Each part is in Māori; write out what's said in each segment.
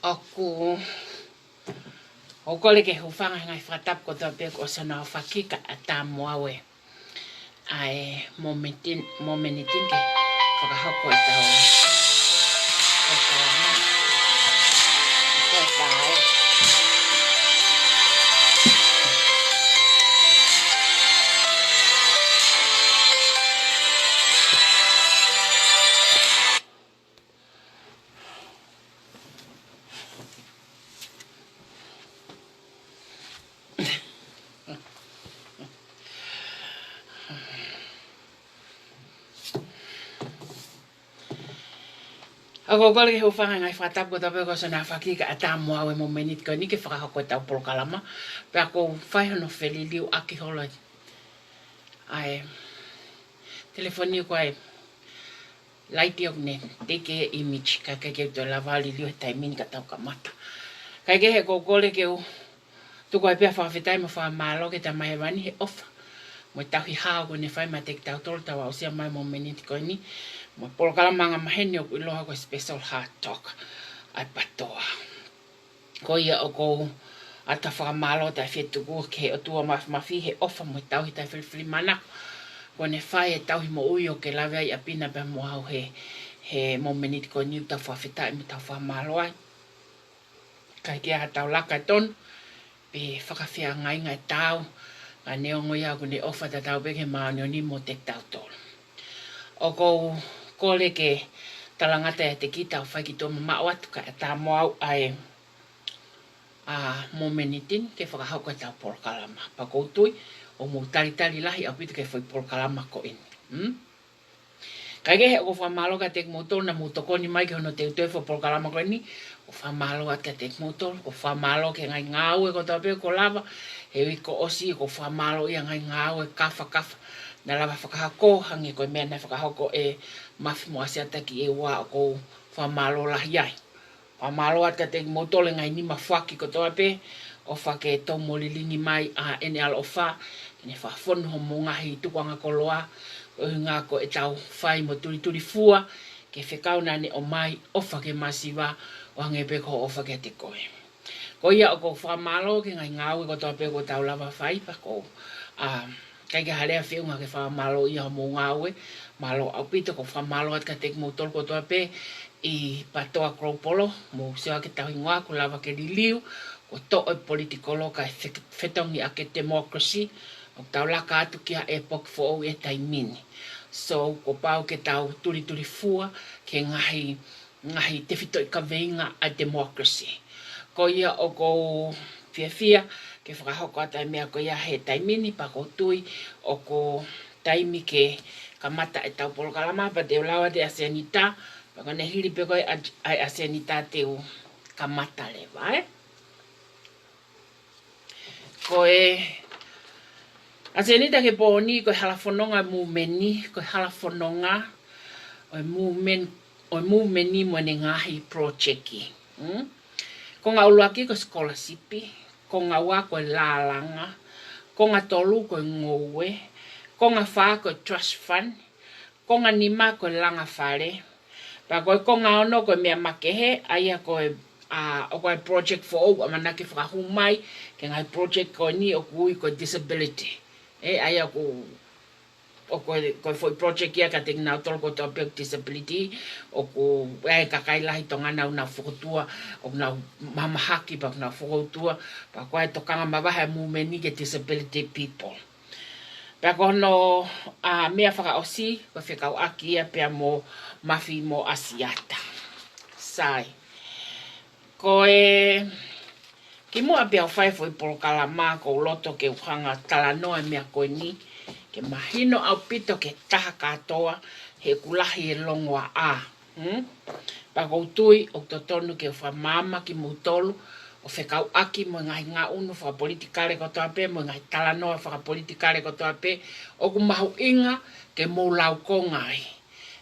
Aku o kole ke hufanga ngai whatap ko tō pēk o sana whakika a tā moawe. Ai momenitin ke whakahoko i tau. O kalama. O tāe. Ako kole ke hufanga ngai whatap ko tō pēk o sana whakika a tā moawe momenit ko ni ke whakahoko i tau polo kalama. Pē ako whaihono wheliliu aki holoi. Ai telefoni ko ai laiti ok ne teke image ka ke to la vali liu tai min ka tau kamata. Kai ke he ko kole ke u tu ko ai pe fa fitai mo fa malo ke ta mai vani he off. Mo tau hi ha ko ne fai ma tek tau tol tau o sia mai momenit ko ni. Mo polo kalama nga maheni o iloha ko special heart talk ai PTOA. Ko ia o ko ata fa malo ta fetu ko ke o tua ma fi he off mo tau hi ta fili mana. Ko ne fai e tau hi mo uio ke lawe ai apina pe mo au he momenit ko ni ta fa fitai mo ta fa malo ai. Kai ke ha tau laka ton pe whakawhia ngai ngai tau. Ka neongo ia ko ne ofa ta tau peke maa ni mo tek tau tol. O ko kole ke talangata e te kita o whai ki tō mamao atu ka e tā moau ai momenitin ke whakahauka tau polo kalama. Pa koutui o mo tari lahi au pita ke whai polo kalama ko ini. Kai ke he o whamalo ka tek motol na mutokoni mai ke hono te utoi wha polo kalama ko ini. O whamalo at ka tek motol, o whamalo ke ngai ngāu e ko tau peo ko lava. He wiko osi ko whamalo ia ngai ngāu e kafa. Na lava whakahako hangi koe mea na whakahako e mafi mo asiata ki e wā o ko whamalo lahi ai. Whamalo at ka te motole ngai ni mawhaki ko toa pe o whake tō molilingi mai a NL o wha. Kene whafonu ho mo ngahi tukwanga koloa o ngā ko e tau whai mo turi fua ke whekauna ne o mai o whake masiwa o hangepe ko o whake te koe. Ko ia o ko whamalo ke ngai ngāu e ko toa pe ko tau lava whai pa ko kai ke harea whiunga ke whamalo ia mo ngāue, malo au pito ko whamalo at ka tek motol ko toa pe i PTOA Kropolo, mo sewa ke tau ingoa ko lava ke liliu, ko to o politikolo ka whetongi a ke democracy, o tau laka atu kia e pok fo e tai mini. So, ko pau ke tau turi fua ke ngahi te whito i ka veinga a democracy. Ko ia o ko fia, ke whakahoko atai mea ko ia he taimini pa ko tui o ko taimi ke kamata e tau polo kalama pa te ulawa te asianita pa kone hiri pe koe ai asianita te u kamata le vai. Ko e asianita ke pōni ko halafononga mumeni ko halafononga o mumeni mo ne ngahi projeki. Ko ngā uluaki ko scholarship ko ngā wā koe lālanga, ko ngā tolu koe ngoue, ko ngā whā koe trust fund, ko ngā nima koe langa whare, pa koe ko ngā ono koe mea makehe, aia koe o koe project for all, amanake whakahumai, ke ngai project koe ni o kui koe disability. Aia o koe foi project ia ka te ngā tolo ko tō peo disability, o ko kakai lahi tonga nau nā whukotua, o nā mamahaki pa nā whukotua, pa koe tokanga mawaha mumeni ke disability people. Pa kono mea whakaosi, koe whekau aki ia pia mo mafi mo asiata. Sai. Koe ki mua pia whai foi polo kalama ko loto ke uhanga talanoa mea koe ni, ke mahino au pito ke taha katoa he kulahi e longoa a. Pa koutui o totonu ke whamama ki mutolu o whekau aki mo ngahi ngā unu whakapolitikare ko toa pe, mo ngahi talanoa whakapolitikare ko toa pe, o ku mahu inga ke mou lau ko ngai.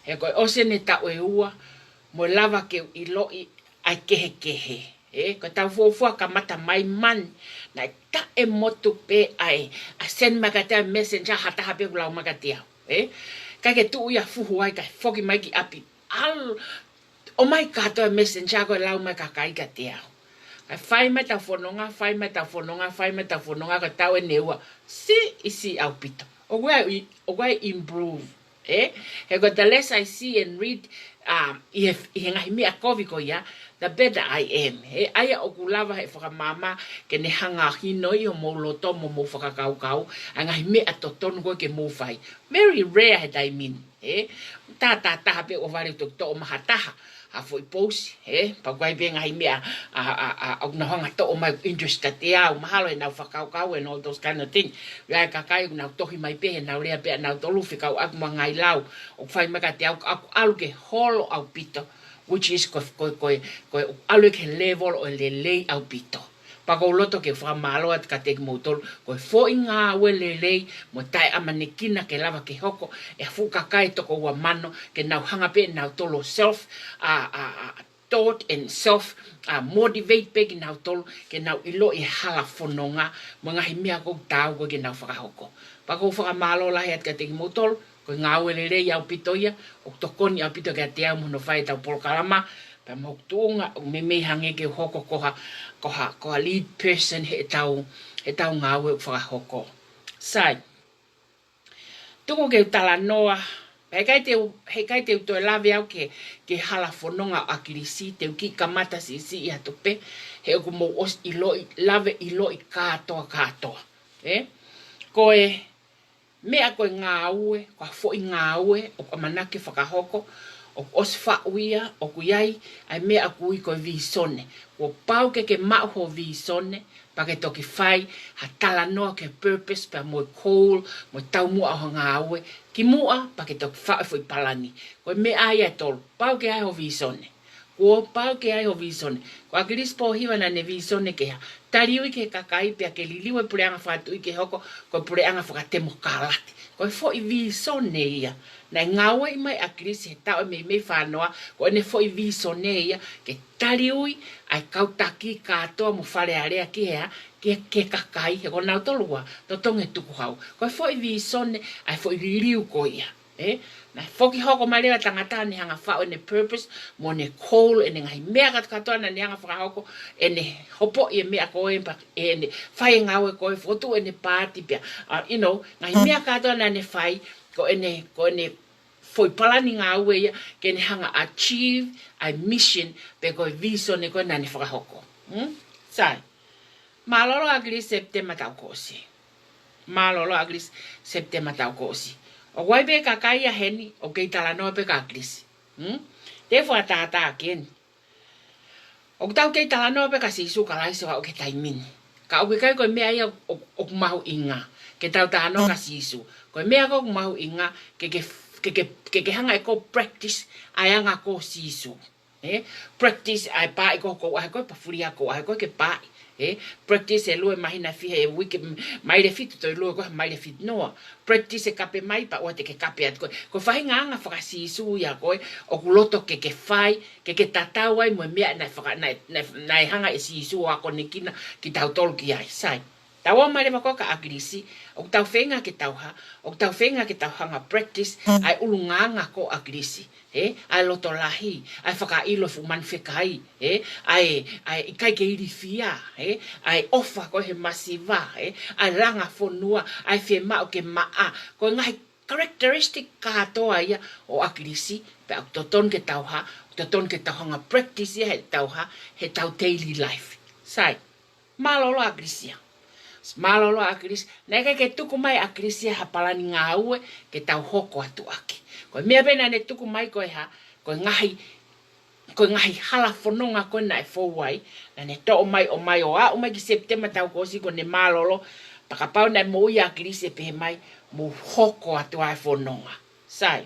He koe ose ne tau e ua, mo lava ke iloi ai kehe. Ko tau fuafua kamata mai man, na ta e motu pe ai, a send makatea messenger hataha pe kulau makatea. Kai ke tuu ia fuhu ai, kai foki mai ki api, O mai katoa messenger ko lau mai kakai ka te au. Kai whai mai tau whanonga, whai mai tau whanonga ka tau e neua. Si isi au pito. O wai improve. He ko the less I see and read, i ngahi mea kovi ko ia, the better I am. He aia o kulava he whakamama ke ne hanga hino i o mou loto mo whakakau, a ngahi mea totonu ko ke mou whai. Very rare he tai min. He ta pe o wari to o mahataha. A foi posi, pa kwai be ngahi mea a na hanga to o mai interest ka te au mahalo e nau whakau and all those kind of things. Rai kakai nau tohi mai pe nau rea pe nau tolu whikau aku mangai lau o whai maka te au alu ke holo au pito, which is ko alu ke level o lelei au pito. Pako loto ke whamalo at ka teki moutolu, ko fo inga awe lelei, mo tai amanekina ke lava ke hoko, e fukakai toko ua mano, ke nau hanga pe nau tolo self, thought and self, motivate pe ki nau tolo, ke nau ilo i hala whanonga, mo ngahi mea kou tau ko ke nau whakahoko. Pako whakamalo lahi at ka teki moutolu, ko ngā awe lelei au pito ia, o tokoni au pito ke te au mono whai tau polokalama, pa MAKATU'UNGA o me hange ke hoko koha lead person he tau ngawe whakahoko. Sai, tuko ke tala noa, he kai te utoe lawe au ke hala whanonga akirisi, te uki kamata si i hatope, he oku mo os lawe iloi katoa. Koe, mea koe ngā ue, koa fo i ngā ue, o ka manake whakahoko, o os whauia, o kuiai, ai mea kui koe visone. O pau ke mau ho visone, pa ke toki whai, ha tala noa ke purpose, pa moi call, moi tau mua o ngā aue, ki mua, pa ke toki whai fui palani. Koe mea ai tolu, pau ke ai ho visone. Ko pau ke ai ho visone. Ko akiris POHIVA na ne visone ke ha. Tariui ke kakai pia ke liliwe pureanga whatui ke hoko, ko pureanga FAKATEMOKALATI. Ko fo i visone ia. Na ngawe i mai akiris he tau me whanoa, ko ene fo i visone ia, ke tariui ai kautaki katoa mo whare area ki hea, ke kakai, he ko nau tolua, to tonge tuku hau. Ko fo i visone, ai fo i ririu ko ia. Na foki hoko mai lewa tangata ni hanga whao ene purpose, mo ne call ene ngahi mea katoa na ni hanga whakahoko, ene hopo i mea koe mpa, ene whai ngawe koe fotu ene party pia. Ngahi mea katoa na ne whai, ko ene foi palani ngā ue ia, ke ne hanga achieve a mission, pe koe viso ne koe na ne whakahoko. Sai, malolo agris September tau kosi. Malolo agris September tau kosi. O wai be kakai a heni, o kei tala noa pe ka krisi. Te fua tātā ken. O tau kei tala noa pe ka sisu ka laisi wa o ke taimin. Ka o ke kai koe mea ia o kumahu inga. Ke tau tā noa ka sisu. Koe mea ko kumahu inga, ke hanga e ko practice, ai anga ko sisu. Practice ai pā i ko ai koe pafuria ko, ai koe ke pā practice e lue mahina fihe e wiki mai le fitu to lue koe mai le fitu noa. Practice e kape mai pa oate ke kape at koe. Koe whahi ngā anga whakasisu ia koe o kuloto ke whai, ke tatau ai mue mea nai hanga e sisu a kone kina ki tau tolu ki ai. Sai. Tau o mai le wako ka akirisi, o tau whenga ke tau ha, o tau whenga ke tau hanga practice, ai ulu nganga ko akirisi. Ai loto lahi, ai whakailo fuman whekai, ai ikai ke iri fia, ai ofa ko he masiva, ai ranga FONUA, ai FIEMA'U ke maa, ko ngai characteristic katoa ia o akirisi, pe au toton ke tau ha, toton ke tau hanga practice ia he tau ha, he tau daily life. Sai, malolo akirisia. Malolo akiris, neka ke tuku mai akirisia hapalani ngā ue, ke tau hoko atu aki. Koe mea pena ne tuku mai koe ha, koe ngahi hala whanonga koe na e fōwai, na ne to o mai o a, o mai ki September tau kosi ko ne malolo, pakapau na MOU i akirisia pehe mai, mo hoko atu ai whanonga. Sai,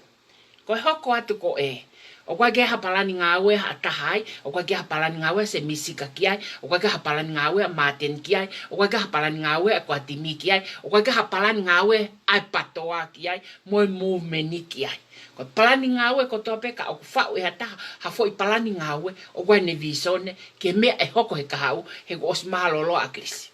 koe hoko atu ko e, o kwa ke hapalani ngā ue hatahai, o kwa ke hapalani ngā ue se misika ki ai, o kwa ke hapalani ngā ue maten ki ai, o kwa ke hapalani ngā ue kwa timi ki ai, o kwa ke hapalani ngā ue ai patoa ki ai, moi movementi ki ai. Ko palani ngā ue ko toa peka, o kwhau e hataha, hafo i palani ngā ue, o kwa ne visone, ke mea e hoko he kahau, he ko os mahalolo a krisi.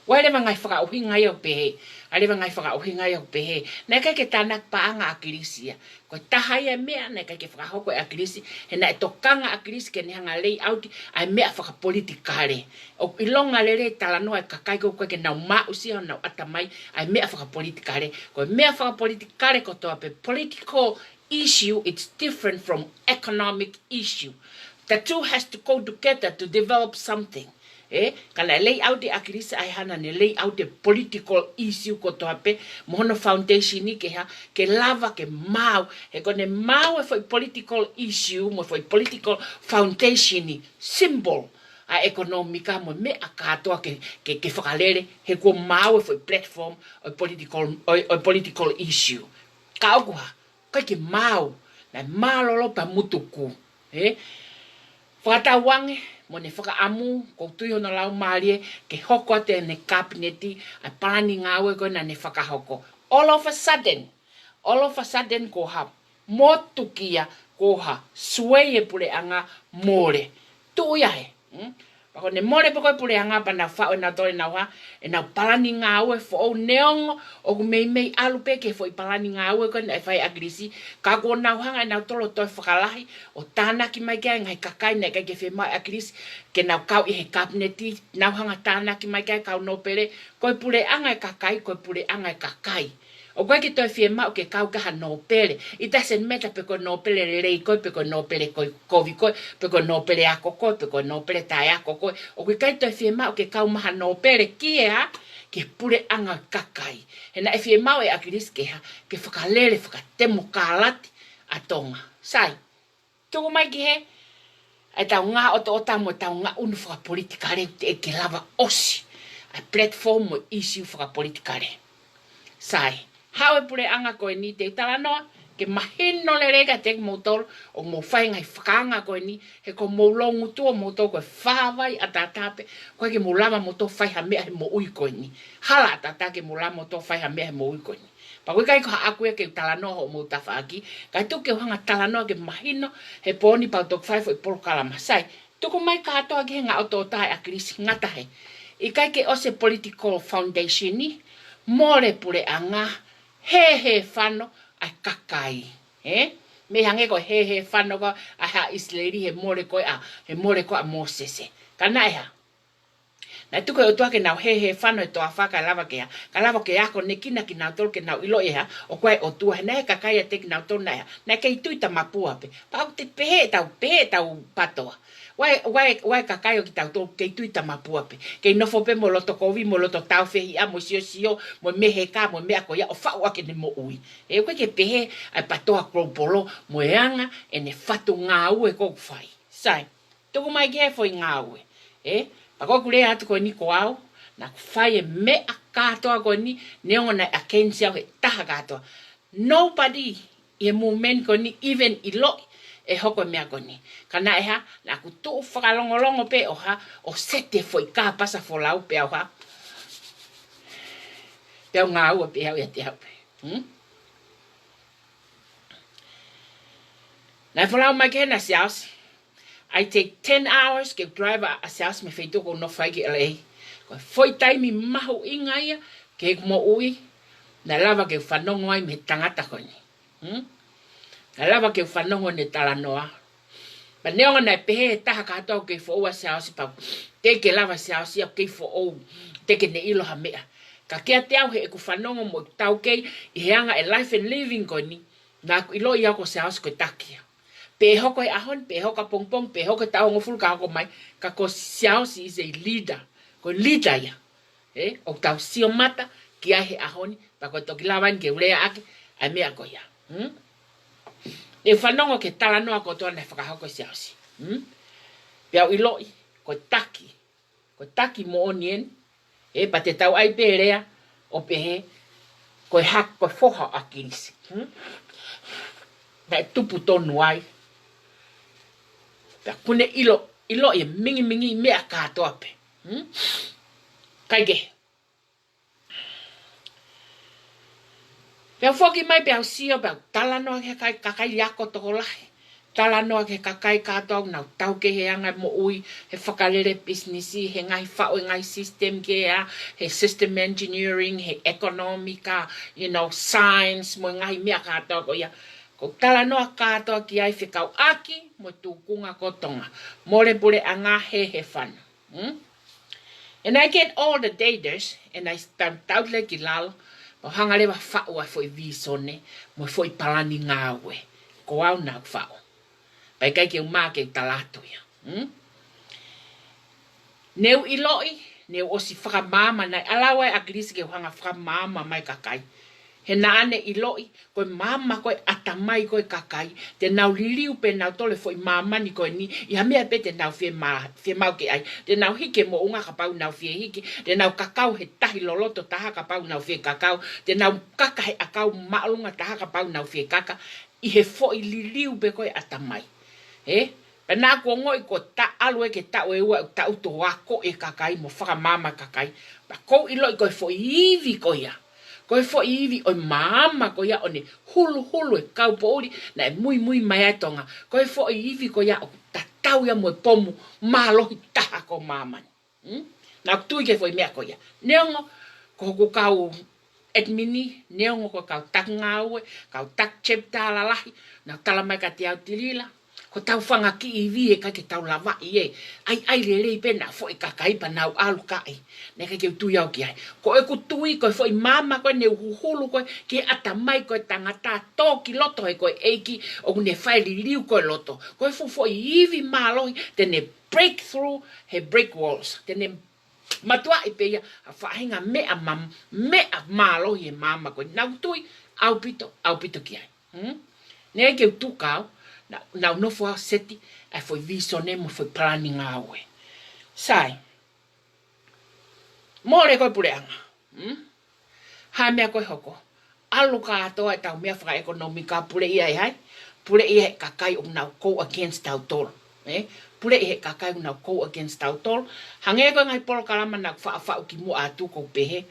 Wai le ngai whakauhinga i o pehe. Ale ngai whakauhinga i o pehe. Nai kai ke tānak paanga a kirisia. Ko tahai e mea, nai kai ke whakahoko a kirisi. He nai tokanga a kirisi ke nihanga lei auti. Ai mea whakapolitikare. O ilonga lele talanoa e kakai ko koe ke nau mausi o nau atamai. Ai mea whakapolitikare. Ko mea whakapolitikare ko toa pe political issue. It's different from economic issue. The two has to go together to develop something. Kana lei out de akirisa ai hana ne lei out de political issue ko to ape mono foundation ni ke ha ke lava ke mau e kone mau e foi political issue mo foi political foundation ni symbol a economica mo me akato ke fakalele he ko mau e foi platform o political issue ka okua ke mau na malolo pa mutuku whatawange mo ne whakaamu, ko tui hona lau maarie, ke hoko te ne kabineti, ai parani ngāwe koe na ne whakahoko. All of a sudden, ko ha motukia, ko ha sway e pule anga more. Tui ahe. Pako ne more pako pule anga pa na whao e na tore na wa, e na parani ngāwe fo o neongo, o mei alupe ke fo i parani ngāwe koe na e whai agrisi, ka ko na hanga e na tolo toi whakalahi, o tānaki mai kia ngai kakai na kai ke FIEMA'U agrisi, ke nau kau i he kabineti, nau hanga tānaki mai kia kau NOPELE, koe pule anga e kakai, koe pule anga e kakai. O koe ki toi FIEMA'U ke kau kaha NOPELE. It doesn't matter pe ko NOPELE lelei koe, pe ko NOPELE kovi koe, pe ko NOPELE ako koe, pe ko NOPELE tai ako koe. O koe kai toi FIEMA'U ke kau maha NOPELE kie ha, ke pule anga kakai. Hena e FIEMA'U e akiris ke ha, ke whakalele, FAKATEMOKALATI a tonga. Sai, tuku mai ki he, ai tau ngā oto o tamo, tau ngā unu whakapolitikare, te e ke lava osi, ai platform mo issue whakapolitikare. Sai, hau e pule anga koe ni te talanoa, ke mahino le rega te motoro, o mo whai ngai whakanga koe ni, he ko mo longu tua motoro koe whawai a tātape, koe ke mo lama motoro whai ha mea he mo ui koe ni. Hala a tātā ke mo lama motoro whai ha mea he mo ui koe ni. Pa koe kai ko haakue ke talanoa ho mo tawhaaki, kai tu ke hanga talanoa ke mahino, he pōni pau tok whai fo i polo kalama. Sai, tuku mai katoa ke ngā auto tae a krisi ngatahe. I kai ke ose political foundation ni, more pule anga, he whano ai kakai. Me hange ko he whano ko a ha isleri he more ko a Mosese. Kana e ha. Na tuko o tuake nau he whano e toa whaka lava ke ha. Ka lava ke ako ne kina ki nau tolu ke nau ilo e ha. O koe o tua he ne kakai a te ki nau tolu na e ha. Na kei tuita mapua pe. Pa au te pehe tau patoa. Wai kakai o ki tau tolu kei tuita mapua pe. Kei nofo pe mo loto kovi, mo loto tau fehi a, mo siosio, mo mehe ka, mo mea ko ia, o whau ake ne mo ui. E koe ke pehe ai patoa kropolo, mo e anga e ne whatu ngā ue kou whai. Sai, tuku mai ke he fo i ngā ue. Pako kure atu koe ni ko au, na whai e mea katoa koe ni, neongo na a kensi au he taha katoa. Nobody i e movement koe ni, even i loi, e hoko mea koni. Kana e ha, na ku tū whakalongolongo pe o ha, o sete fo i kā pasa fo lau pe au ha. Peo ngā ua pe hau ia te hau pe. Nai fo lau mai ke na siausi. I take 10 hours ke drive a siausi me feitoko no whai ke LELEI. Koe foi taimi mahu inga ia, ke mo ui, na lava ke whanongo ai me tangata koni. Na lava ke whanongo ne talanoa. Pa neonga nei pehe taha katoa ke fōua siausi pau. Te ke lava siausi au ke fōou. Te ke ne iloha mea. Ka kia te au he e ku whanongo mo tau kei i he anga e life and living koni. Nā ku ilo i au ko siausi koe takia. Pe hoko e ahon, pe hoka pongpong, pe hoka tau ngofuru ka hoko mai. Ka ko siausi is a leader. Ko leader ia. O tau sio mata ki ai he ahoni. Pa ko toki lawan ke urea ake. Ai mea ko ia. E whanongo ke talanoa ko toa nei whakahoko siausi. Piau iloi, ko taki. Ko taki mo onien. Pa te tau ai pērea, o pehe, ko hak, ko whoha a kirisi. Nei tupu tonu ai. Pia kune ilo e mingi mea katoa pe. Kaike. Pia whoki mai piau sio, piau talanoa ke kakai liako toko lahi. tala noa ke kakai katoa nau tau ke he anga MOU he whakalele businessi he ngai whao ngai system ke he system engineering he economica science mo ngai mea katoa ko ia ko tala noa katoa ki ai whikau aki mo tūkunga ko tonga more pule anga he whana and I get all the daters and I start taule ki lalo mo hangalewa whao ai foi visone mo foi palani ngawe ko au nau whao pai kai ke uma ke talato ia neu iloi neu osi whakamama nai alawa e agrisi ke hanga whakamama mai kakai he naane iloi koe mama koe atamai koe kakai te nau liliu pe nau tole foi mama ni koe ni ia mea pe te nau FIEMA'U ke ai te nau hike mo unga kapau nau fie hike te nau kakau he tahi loloto taha kapau nau fie kakau te nau kaka he akau maalunga taha kapau nau fie kaka i he foi liliu pe koe atamai pena ko ngoi ko ta alwe ke ta we wa ta uto wa ko e kakai mo whakamama kakai pa ko iloi ko foi ivi ko ia ko foi ivi o mama ko ia one hulu e kau pori na mui mai atonga ko foi ivi ko ia o ta tau ia mo pomu malo ta ko mama na tu ke foi mea ko ia neongo ko kau admini neongo ko kau tak ngawe kau tak chepta la lahi na tala mai ka te au tilila ko tau whanga ki i vie ka ke tau lawa i ai lelei pena fo i kakai pa nau alu kai ne ka ke tu iau ki ai ko e ku tui ko fo i mama ko ne uhulu ko ke atamai ko tangata to ki loto e ko eiki o ne fai liu ko loto ko fo i ivi malo te ne breakthrough he break walls te ne matua i pe ia a whahinga mea malo i mama ko nau tui au pito ki ai ne ke tu kau Now no for seti ai foi visone mo foi planning awe. Sai. More ko pureanga. Ha me ko hoko. Alu ka to ai tau me fra economica pure ia ai. Pure ia kakai o now go against our toll. Pure ia kakai o now go against our toll. Hange ko ngai por kalama na fa ki mo atu ko pehe.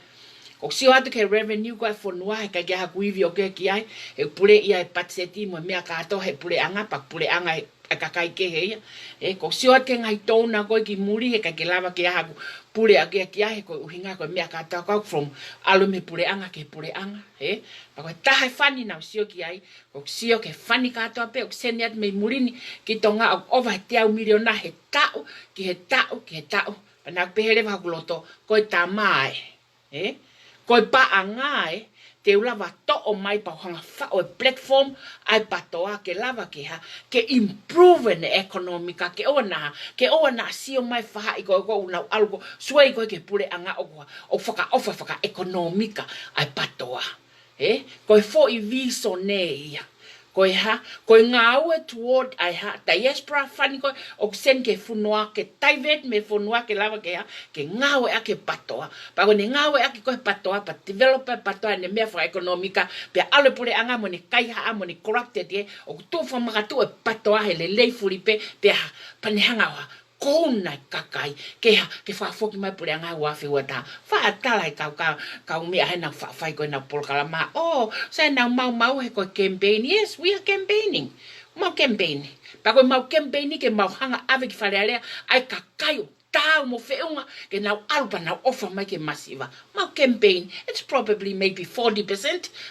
O sio atu ke revenue ko FONUA he ka kuivi o ke ki ai e pule ia e patseti mo mea ka to he pule anga pa pule anga e kakai ke he e ko sio atu ngai tona ko ki muri he ka ke lava ke ha pule a ke ki ai ko uhinga ko mea ka to ko from alume pule anga ke pule anga pa ko ta hai fani na sio ki ai ko sio ke fani ka to pe o seniat me murini ki tonga o over te au miliona he tau ki he tau pa na pehele va kuloto ko ta mai Koi pa angai te ulava to o mai pa hanga fa o platform ai patoa ke lava ke ha ke improve the economica ke ona sio mai fa i ko una algo suai ko ke pule anga o faka economica ai patoa ko fo I viso nei Koi ngawe toward ai ha diaspora fani ko o sen ke funua ke taivet me funua ke lava ke ha ke ngawe ake patoa pa ko ne ngawe ake ko patoa pa developer patoa ne me fra economica pe ale pure anga mo ne kai ha mo ne corrupted o to fa makatu e patoa he lelei furipe pe ha pa ne hanga wa kona kakai ke fa foki mai pure anga wa fe wata fa tala ka me HENA fa fai ko na por kalama sa na mau he ko campaign yes we are campaigning mau campaign pa ko mau campaign ke mau hanga ave ki fale ai kakai tau mo feunga ke na alba na offer mai ke masiva mau campaign it's probably maybe 40%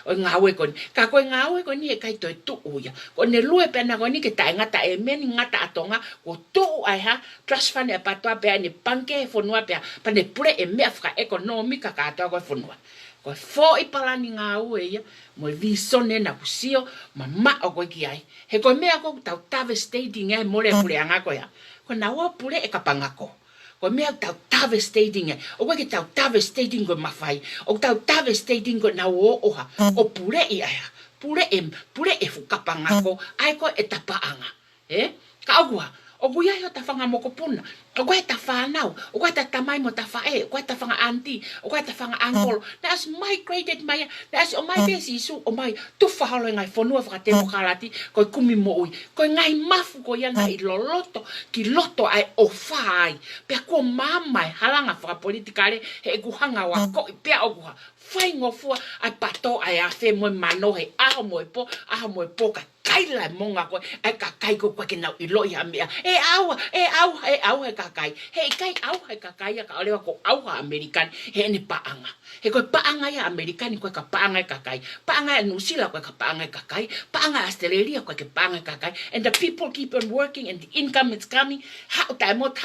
o ngawe kon ka ko ngawe kon ni kai to tu uya ko ne lue pena ko ni ke ta ngata e meni ngata atonga ko tu ai ha trust fund e patwa pe ni panke FONUA pe pa ne pure e me afka economica ka ta ko FONUA ko fo I palani ngawe ya mo visone na kusio mama o ko ki ai he ko me ko ta devastating e more pure anga ko ya ko na wa pure e kapangako ko mea tau devastating o ke tau devastating ko mafai o tau devastating ko na oha o pure I ai pure e fukapanga ko ai ko etapa anga ka agua o buia yo ta fanga mo ko puna O koe ta whanau, o koe ta tamai mo ta whae, o koe ta whanga auntie, o koe ta whanga uncle. Na as migrated mai, na as o mai besi isu, o mai tuwhahalo ngai FONUA FAKATEMOKALATI, koe kumi mo ui. Koe ngai mafu ko iana i loloto, ki loto ai o whai. Pea kua mamai halanga whakapolitikare, he kuhanga wa ko i pea o kuha. FAKANGOFUA ai pato ai a whe moe mano he aho moe po ka kaila monga koe, ai kakai ko koe ke nau iloi ha mea. E au he kakai. He kai au he kakai ka olewa ko au ha Amerikani, he ne paanga. He koe paanga ya Amerikani koe ka paanga kakai. Paanga ya New Zealand koe ka paanga kakai. Paanga Australia koe ke paanga kakai. And the people keep on working and the income is coming. Hau taimot,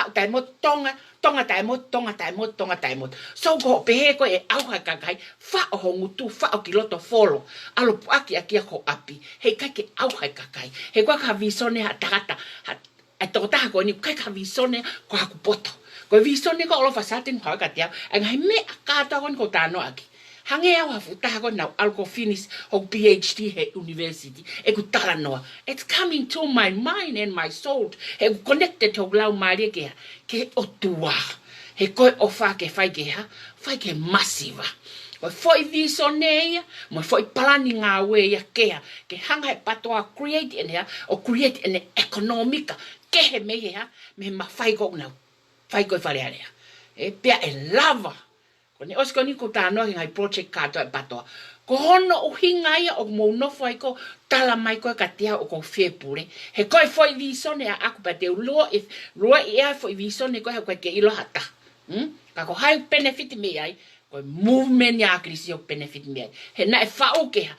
tonga taimot. So ko pehe ko e au ha kakai. Fa o hongutu, fa o kiloto folo. Alo puaki akia ko api. He kai ke au ha kakai. He koe ka visone ha takata. E tokotaha ko ni kai ka visone ko haku poto. Ko visone ko olofa satin ko ka tia. Ang hai me akata ko ko tano aki. Hange au hafutaha ko na alko finish ho PhD he university. E ku tala noa. It's coming to my mind and my soul. He connected to lau maria ke otua. He koe ofa ke fai ke massiva. Mo foi visoneia, mo foi planning ngā wea kea. Ke hanga he patoa create an economica. Ke he mehea, me mawhai ko nau. Whai koe wharearea. E pia e lava. Ko ne osko ni ko tānoa ki ngai project kātoa e patoa. Ko hono o hingaia o mou nofo ai ko tala mai koe ka tea o ko whepure. He koe foi visone a aku pa te uloa i ea foi visone koe he koe ke ilo hata. Ka ko hai benefit me ai. Koe movement ya akrisi o benefit me ai. He na e whauke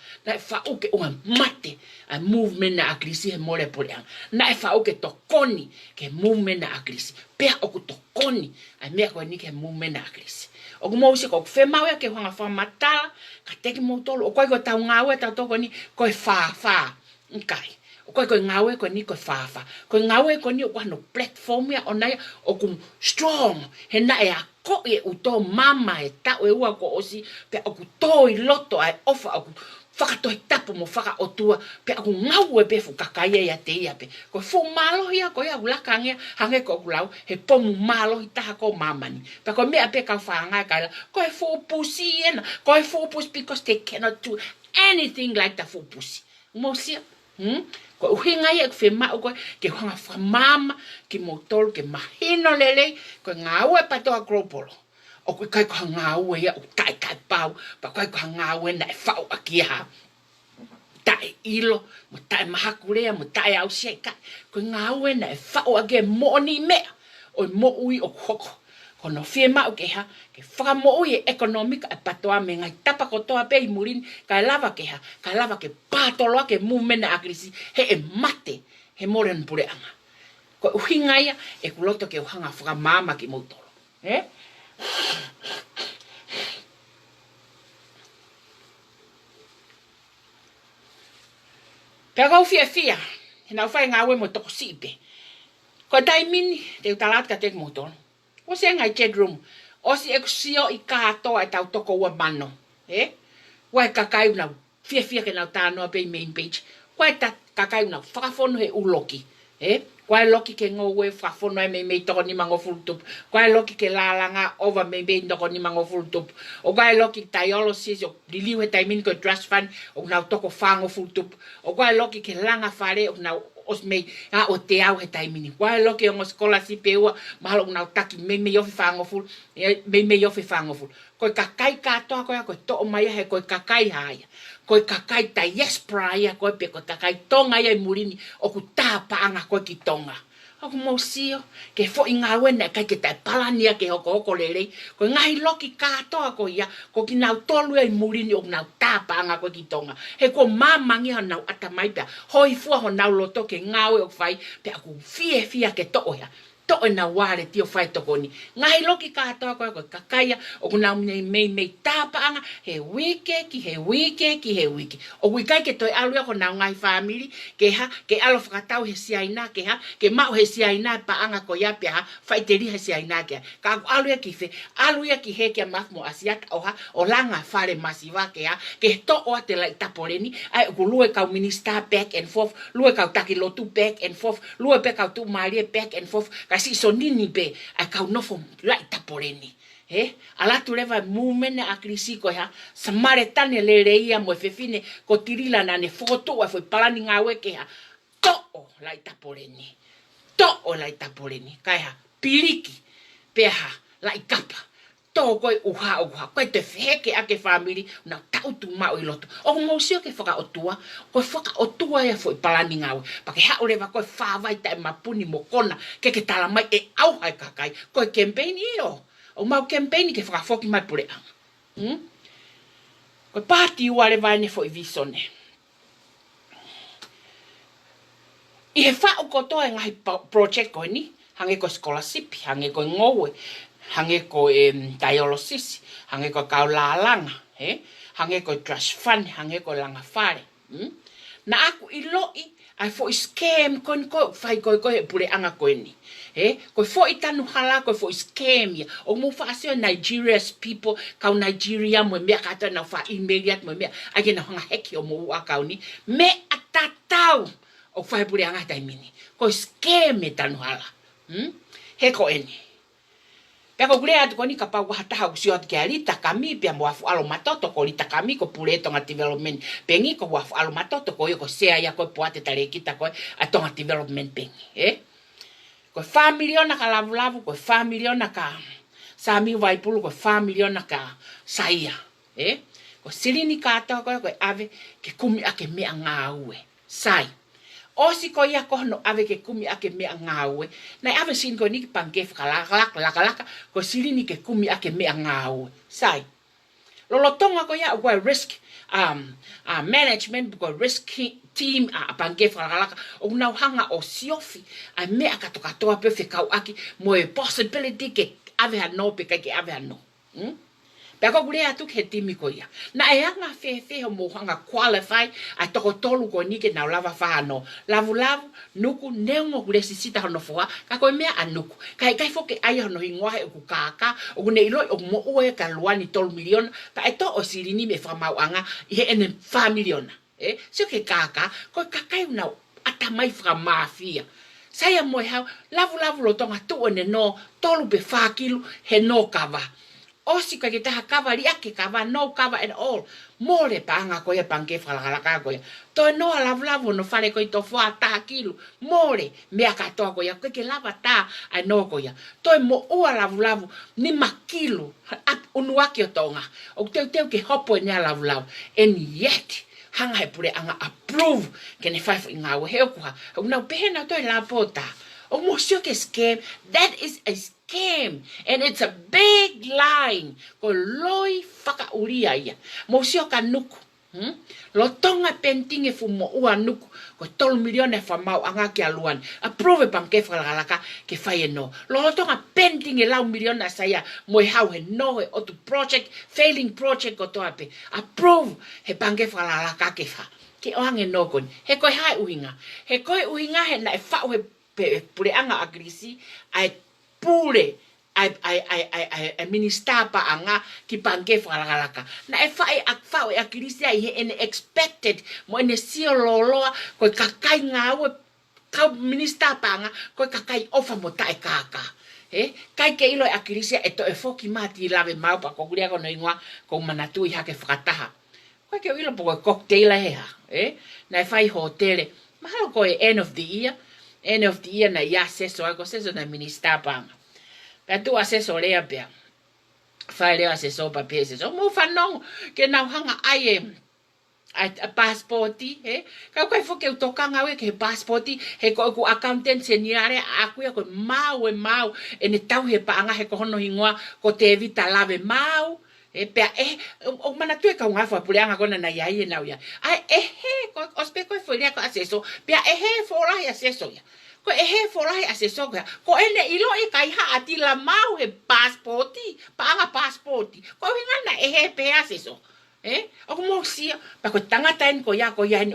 o mate. A movement na akrisi he more pole anga. Na e whauke to koni ke movement na akrisi. Pea o ku to koni. Ai mea koe ni ke movement na akrisi. O ku mausi ko FEMA'U ke hanga FAKAMATALA. Ka teki mo tolo. O koe ko tau ngawe tau toko ni koe wha. Nkai. O koe ngawe ko ni koe wha. Koe ngawe ko ni o koe no platform ya o nai o kum strong. He na e a ko e uto mama e tau e ua ko osi. Pe o ku toi loto ai ofa o ku whakatoi tapu mo whaka o tua. Pe aku ngau e pe fukakaia ia te ia pe. Koe fu malohi a koe au lakangea hange ko kulau. He pomu malohi taha ko mamani. Pe koe mea pe kau whaangai kaila. Koe fu pusi ena. Koe fu pusi because they cannot do anything like the fu pusi. Umosia? Koe uhingai e FEMA'U koe ke hanga whamama ki motolo ke mahino lelei. Koe ngau e patoa kropolo. O koe kai ko ngau e o kai pau. Pa koe ko ngau e na e whau aki ha. Tai ilo, mo tai mahakurea, mo tai au siai kai. Koe ngau e na e whau aki e moni mea. O mo ui o hoko. Kono FEMA'U ke ha, ke whakamo'ui e ekonomika e patoa me ngai tapa kotoa pe i murini, kai lava ke ha, kai lava ke pātoloa ke mumena akrisi, he e mate, he moren pure anga. Ko uhingaia e kuloto ke uhanga whakamama ki mautolo. Pea kau fia, he nau whai ngāwe mo toko sipe. Ko taimini, te utalat ka tek mautolo. O se ngai chat room. O si eksio i katoa e tau toko ua mano. Wai kakai unau. Fia ke nau tānoa pe main page. Wai ta kakai unau. Whakafono he uloki. Wai loki ke ngowe whakafono e mei toko ni mango fulutup. Wai loki ke lalanga over mei toko ni mango fulutup. O wai loki dialysis o liliu he taimini ko trust fund. O nau toko whango fulutup. O wai loki ke langa whare o nau os mei o te au he taimini. Wai loki o ngoskola si peua, mahalo unau taki mei ofi whangoful, mei ofi whangoful. Koe kakai katoa koe koe to o mai he koe kakai haia. Koe kakai ta yes praia koe pe koe kakai tonga ia i murini o ku tāpaanga koe ki tonga. Aku mau sio, ke fo inga wena kai ke tai palania ke hoko lelei. Koe ngahi loki katoa koe ia, ko ki nau tolu ai murini o nau tāpaanga koe ki tonga. He ko mamangi ha nau atamai pia, hoi fua ho nau loto ke ngawe o whai, pe aku fia ke to'oia. To na wale tio fai toko ni. Ngahi loki katoa koe koe kakaia, o kuna mei tāpaanga, he wike. O wikai ke toi alua ko nau ngai family, ke alo whakatau he siaina ke ha, ke mau he siaina paanga ko ia pia ha, fai te riha siaina ke ha. Ka aku alua ki he kia mathmo asiat o ha, o langa whare masiva ke ha, ke to o te lai taporeni, ai ku lue kau minister back and forth, lue kau taki lotu back and forth, lue pe kau tu maria back and forth, Kasi so nini be ai kau nofo lai taporeni. Ala tu leva movement a krisi ko ha samare tane lelei mo fefine ko tirila na ne foto a foi palani ngawe ke ha to o lai taporeni. To o lai taporeni. Kai ha piliki pe ha lai kapa. To koi uha koi te feke ake family na tautu mau i loto. O mo sio ke whaka otua ia foi palani ngawe. Pake haureva koi whawai tae mapuni mo kona ke tala mai e au hai kakai. Koi campaign io. O mau campaign ke whakafoki mai pure anga. Koi pāti uare vai ne foi visone. I he whao kotoa ngahi project koi ni. Hange ko scholarship, hange ko ngowe. Hange ko dialysis, hange ko kaulalanga, hange ko trust fund, hange ko langa fare. Na aku iloi ai fo scam kon ko fai ko he pure anga ko ni. Ko fo itanu hala ko fo scam ya. O mo fa asio Nigeria's people ka Nigeria mo me ka na fa immediate mo me age na hanga heki o mo aka ni me atatau o fai pure anga tai mini. Ko scam itanu hala. He ko eni. Peko kule atu koni ka pau hataha usiot ke alita kami pia moafu alo matoto ko lita kami ko pule tonga development pengi ko moafu alo matoto ko yo ko sea ya ko poate tale kita ko atonga development pengi ko family ona ka lavu ko family ona ka sami vai pulu ko family ona ka saia ko silini ka to ko ave ke kumi ake me ngaue sai osi ko ia ko no ave ke kumi ake me ngaue na ave sin ko ni pange laka ko silini ke kumi ake me ngaue sai lolotonga ko ia ko risk management ko risk team pange laka o na hanga o siofi a me akatoka pe fe kau aki mo possibility ke ave no pe ke ave no Peko kule atu ke timi ko ia. Na e anga fe ho mo hanga qualify a toko tolu ko ni ke na lava whano. Lavu nuku neongo kule sisita hono foa ka ko mea anuku. Kai foke ai hono hingoa e ku kaka o kune ilo o mo ue ka luani 12 million ka e to o sirini me whamau anga i he ene 5 million. Sio ke kaka ko kakai una atamai whamafia. Saya mo hau lavu lo tonga tu ene no tolu pe 5 kilo he no kava. Osi ka kita kava liake kava no kava at all. More panga ko ya panke falaka ko ya. To no lavu no fale ko to fo ata kilo. More me akato ko ya ke lava ta a no ko ya. To mo o lavu ni makilo ap unuaki tonga. O te ke hopo ni lavu. And yet hanga pure anga approve ke ne fai nga we he ko. Na pena to la pota. O mo sio ke scam. That is a scam. And it's a big line. Ko loi whakauria ia. Mo sio ka nuku. Lo tonga pentinge fu mo ua nuku. Ko 12 million e whamau anga ki aluan. Approve pang ke whakalaka ke whai no. Lo tonga pentinge lau million a saya. Mo e hau he no he otu project. Failing project ko toa pe. Approve he pang ke whakalaka ke wha. Ke oange no kon. He koe hai uhinga. He koe uhinga he na e whau he pure anga agrisi. Ai pule ai minister pa anga ki panke falaka na e fai akfa e akirisia i ene expected mo ene sio loloa ko kakai ngawe ka minister pa anga ko kakai ofa mo tai kaka kai ke ilo akirisia e to e foki mati lave mau pa ko guria ko no inga ko manatu i hake fakataha ko ke ilo po cocktail na e fai hotel mahalo ko end of the year na ya seso na minister pa anga. Pea tu aseso lea pea. Whai lea aseso pa pea aseso. Mo whanong ke nau hanga ai a passporti. Kau kai fuke utokanga we ke passporti. He ko ku accountant seniare aku ya ko mau. E ne tau he pa anga he ko hono hingoa ko te evita lave mau. Pea o mana tue ka unga wha puleanga kona na iai e nau ya. Ai ko ospe ko foi lea ko aseso. Pea fora he aseso ya. Ko he folahi aseso ko ene ilo i kai ha ati la mau he passporti pa anga passporti ko hinga na pe aseso O mo sia pa ko tangata en ko ya ni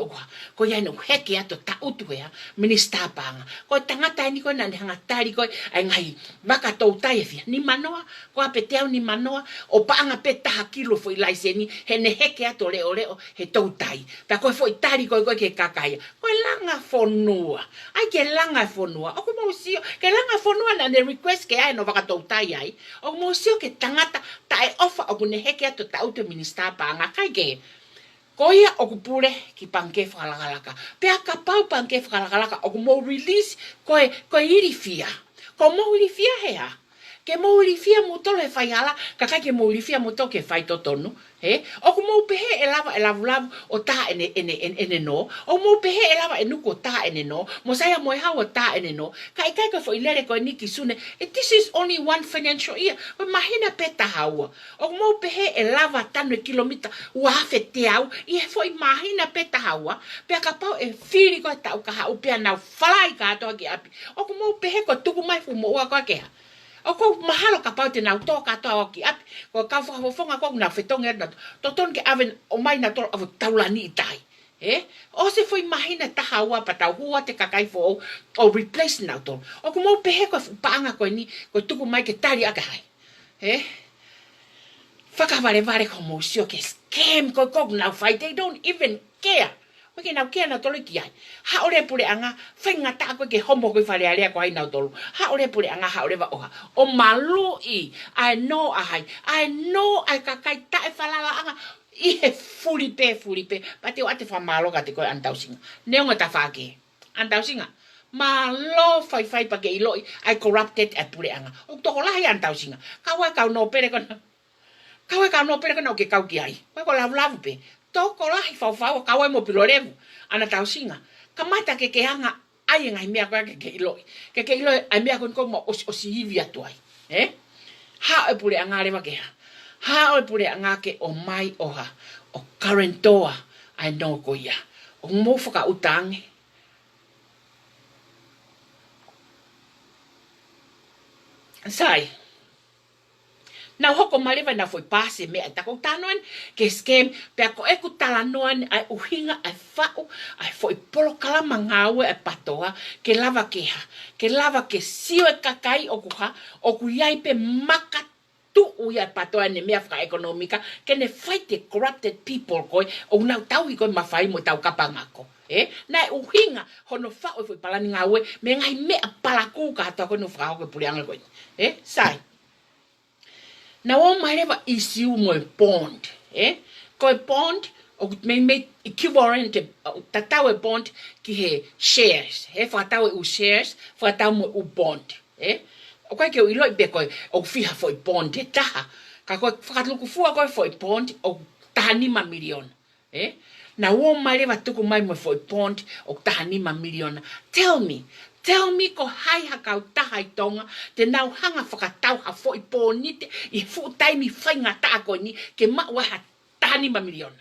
ko ya no heke ato ta utu ya minista panga ko tangata ni ko na hanga tari ko ai ngai baka to tai fi ni manoa ko apeteu ni manoa o panga peta hakilo foi laiseni hene heke ato le ole he to tai pa ko foi tari ko ke kakaya ko langa fonua ai ke langa fonua o mo sia ke langa fonua na ne request ke ai no baka to tai ai o mo sia ke tangata tai ofa o ne heke ato ta utu minista panga kai ke koia o kupule ki panke whalakalaka. Pea ka pau panke whalakalaka o mo release koe iri fia. Ko mo iri fia hea. Ke mo iri fia mo tolo he whai hala, ka kai ke mo iri fia mo to ke whai totonu. O ku mo pehe e lavu o ta ene no. O mo pehe e lava e nuku o ta ene no. Mo saya mo e hau o ta ene no. Kai ka whailere koe niki sune. This is only one financial year. Ko mahina peta haua. O mo pehe e lava tanu kilomita ua hafe te au. I he foi mahina peta haua. Pea ka pau e whiri koe tau ka hau. Pea nau whalai ka atoa ki api. O ku mo pehe ko tuku mai fu mo ua koe kea. O ko mahalo ka pau te nau tō katoa o ki api. Ko ka whakafonga ko na whetonga na toton ke aven o mai na tolo avu taulani i tai. O se foi mahina taha ua pa tau hua te kakai fo o replace nau tolo. O ko mau pehe ko paanga ko ni ko tuku mai ke tari aka hai. Whakaware ko mo sio ke scam ko nau whai. They don't even care. Ke nau kia na tolo ki ai. Ha ore pure anga whainga ta ko ke homo ko whare alea ko ai nau tolo. Ha ore pure anga ha ore wa oha. O malui. I know ai kakai ta e whalala anga. I he fulipe. Pati o ate whamalo ka te koe antausinga. Neonga ta whake. Antausinga. Malo whai pa ke iloi. Ai corrupted e pure anga. O toko lahi antausinga. Kawa kau no pere kona. Kawa kau no pere kona o ke kau ki ai. Koe ko lavu pe. Toko lahi whau kawai mo pilorevu. Ana tau singa. Kamata ke hanga ai ngai mea koe ke iloi. Ke iloi ai mea koe mo osi hivi atuai. Ha e pure anga rewa ke ha. Ha e pure anga ke o mai oha. O karentoa ai no ko ia. O mo whaka utange. Sai. Na hoko malewa na foi pase me ata ko tanoan ke scam pe ko e ku talanoan ai uhinga ai fa'u ai foi polo kala mangawe e patoa ke lava ke sio e kakai o ku yai pe makatu'uia patoa ne mea whaka ekonomika ke ne fight the corrupted people koe o nau tau i koe mawhai mo tau kapangako. Na uhinga hono fa'u foi palani ngawe me ngai mea palaku ka hata koe no whaka koe pulianga koe. Sai. Na o marewa isiu mo bond, ko bond o me equivalent tatau e bond ki he shares, whatau e u shares, whatau mo u bond, o kai ke o iloi be ko o fiha foi bond e taha, ka ko whakatluku fua ko foi bond o taha 5 miliona, na o marewa tuku mai mo foi bond o taha 5 miliona. Tell me ko hai hakau taha i tonga, te nau hanga whakatau ha fo i pōnite, i fu taimi whainga tāko ni, ke maua ha taha 5 miliona.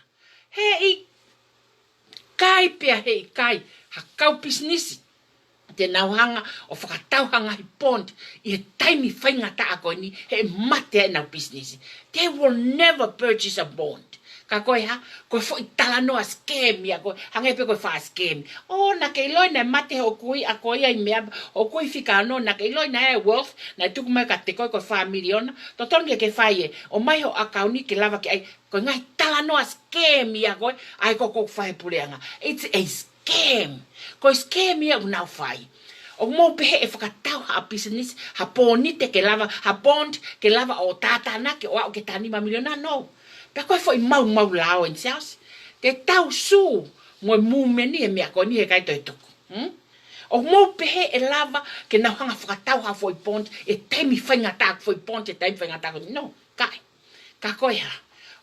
Hei kai pia ha kau pisnisi, te nau hanga o whakatau hanga i pōnite, i he taimi whainga tāko ni, he mate e nau pisnisi. They will never purchase a bond. Ka koe ha, koe fo i tala noa scam ia koe, hangai pe koe wha scam. O, na ke iloi na mate ho kui, a koe ai mea, o kui whika anō, na ke iloi na e wealth, na tuku mai ka te koe koe wha miliona, to tongia ke whai e, o mai ho akauni ke lava ke ai, koe ngai tala noa scam ia koe, ai ko whai pureanga. It's a scam. Koe scam ia unau whai. O mo pehe e whakatau ha business, ha pōnite ke lava, ha bond ke lava o tātana ke o au ke tā 5 miliona, no. Pea koe fo i mau lao en sias. Te tau su mo mumeni e mea koe ni e kai toi tuku. O mo pehe e lava ke nau hanga whakatau ha fo i bond e teimi whainga tāku fo i bond e teimi whainga tāku. No, kai. Ka koe ha.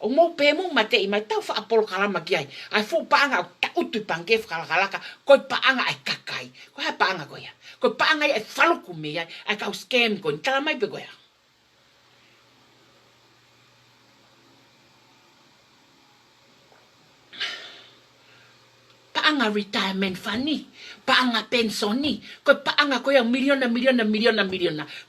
O mo pehe mo mate i mai tau wha apolo kalama ki ai. Ai fo paanga o ta utu i pange whakalaka. Koe paanga ai kakai. Koe ha paanga koe ha. Koe paanga ai whaluku me ai. Ai kau scam koe. Tala mai pe koe ha. Paanga paanga retirement fund paanga pension ko paanga ko yang miliona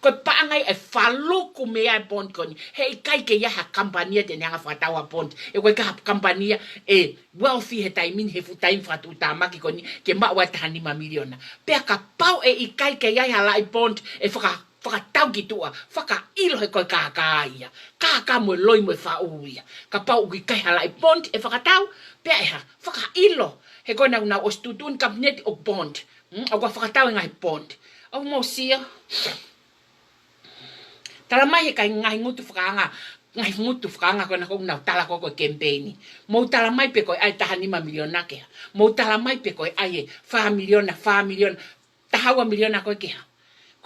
ko paanga e faluku me ai bond ko he kai ke ya kampania de nga fatawa bond e ko ka kampania e wealthy he taimin he futain fatu tamaki ko ke ma wa tani ma miliona pe ka pau e kai ke ya la bond e fakatau kitua faka ilo he ko kakaia kaka mo loi mo fauia ka pau ki kai hala bond e fakatau pe ha faka ilo he ko na ostutun cabinet o bond o ko fakatau ngai bond o mo sia tala mai kai ngai ngutu fakanga ngai ngutu fakanga ko na ko na tala ko campaign mo tala mai pe ko ai tahani ma miliona ke mo tala mai pe ko ai fa miliona tahawa miliona ko ke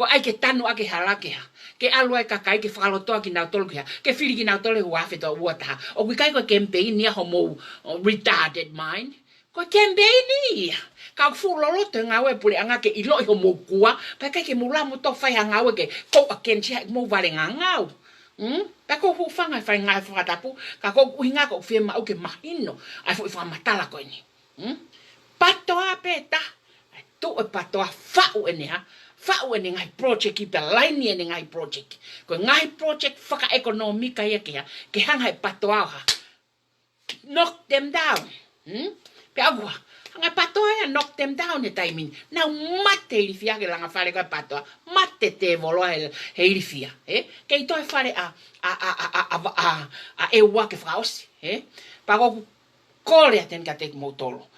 ko ai ke tanu ake halake ke alua ka kai ke faloto ki na tolu ke fili ki na tolu wa fe to water o ki kai ko campaign ni homo retarded mind ko campaign ni ka fu lolo te ngawe puli anga ke ilo homo kua pa kai ke mula mo to fai ngawe ke ko aken chi mo vale ngau pa ko fu fanga fai ngai fa tapu ka ko uinga ko FIEMA'U ke mahino ai fu FAKAMATALA ko ni patoa peta to patoa fa'u ene ha fa'u ene ngai project ki pelaini ene ngai project ko ngai project faka ekonomika ya ke hanga patoa ha knock them down pe agua hanga patoa ya knock them down e taimin na mate li fia ke langa fare ko patoa mate te volo he li fia ke to fare a e wa ke fraus pa ko kore ten ka tek motolo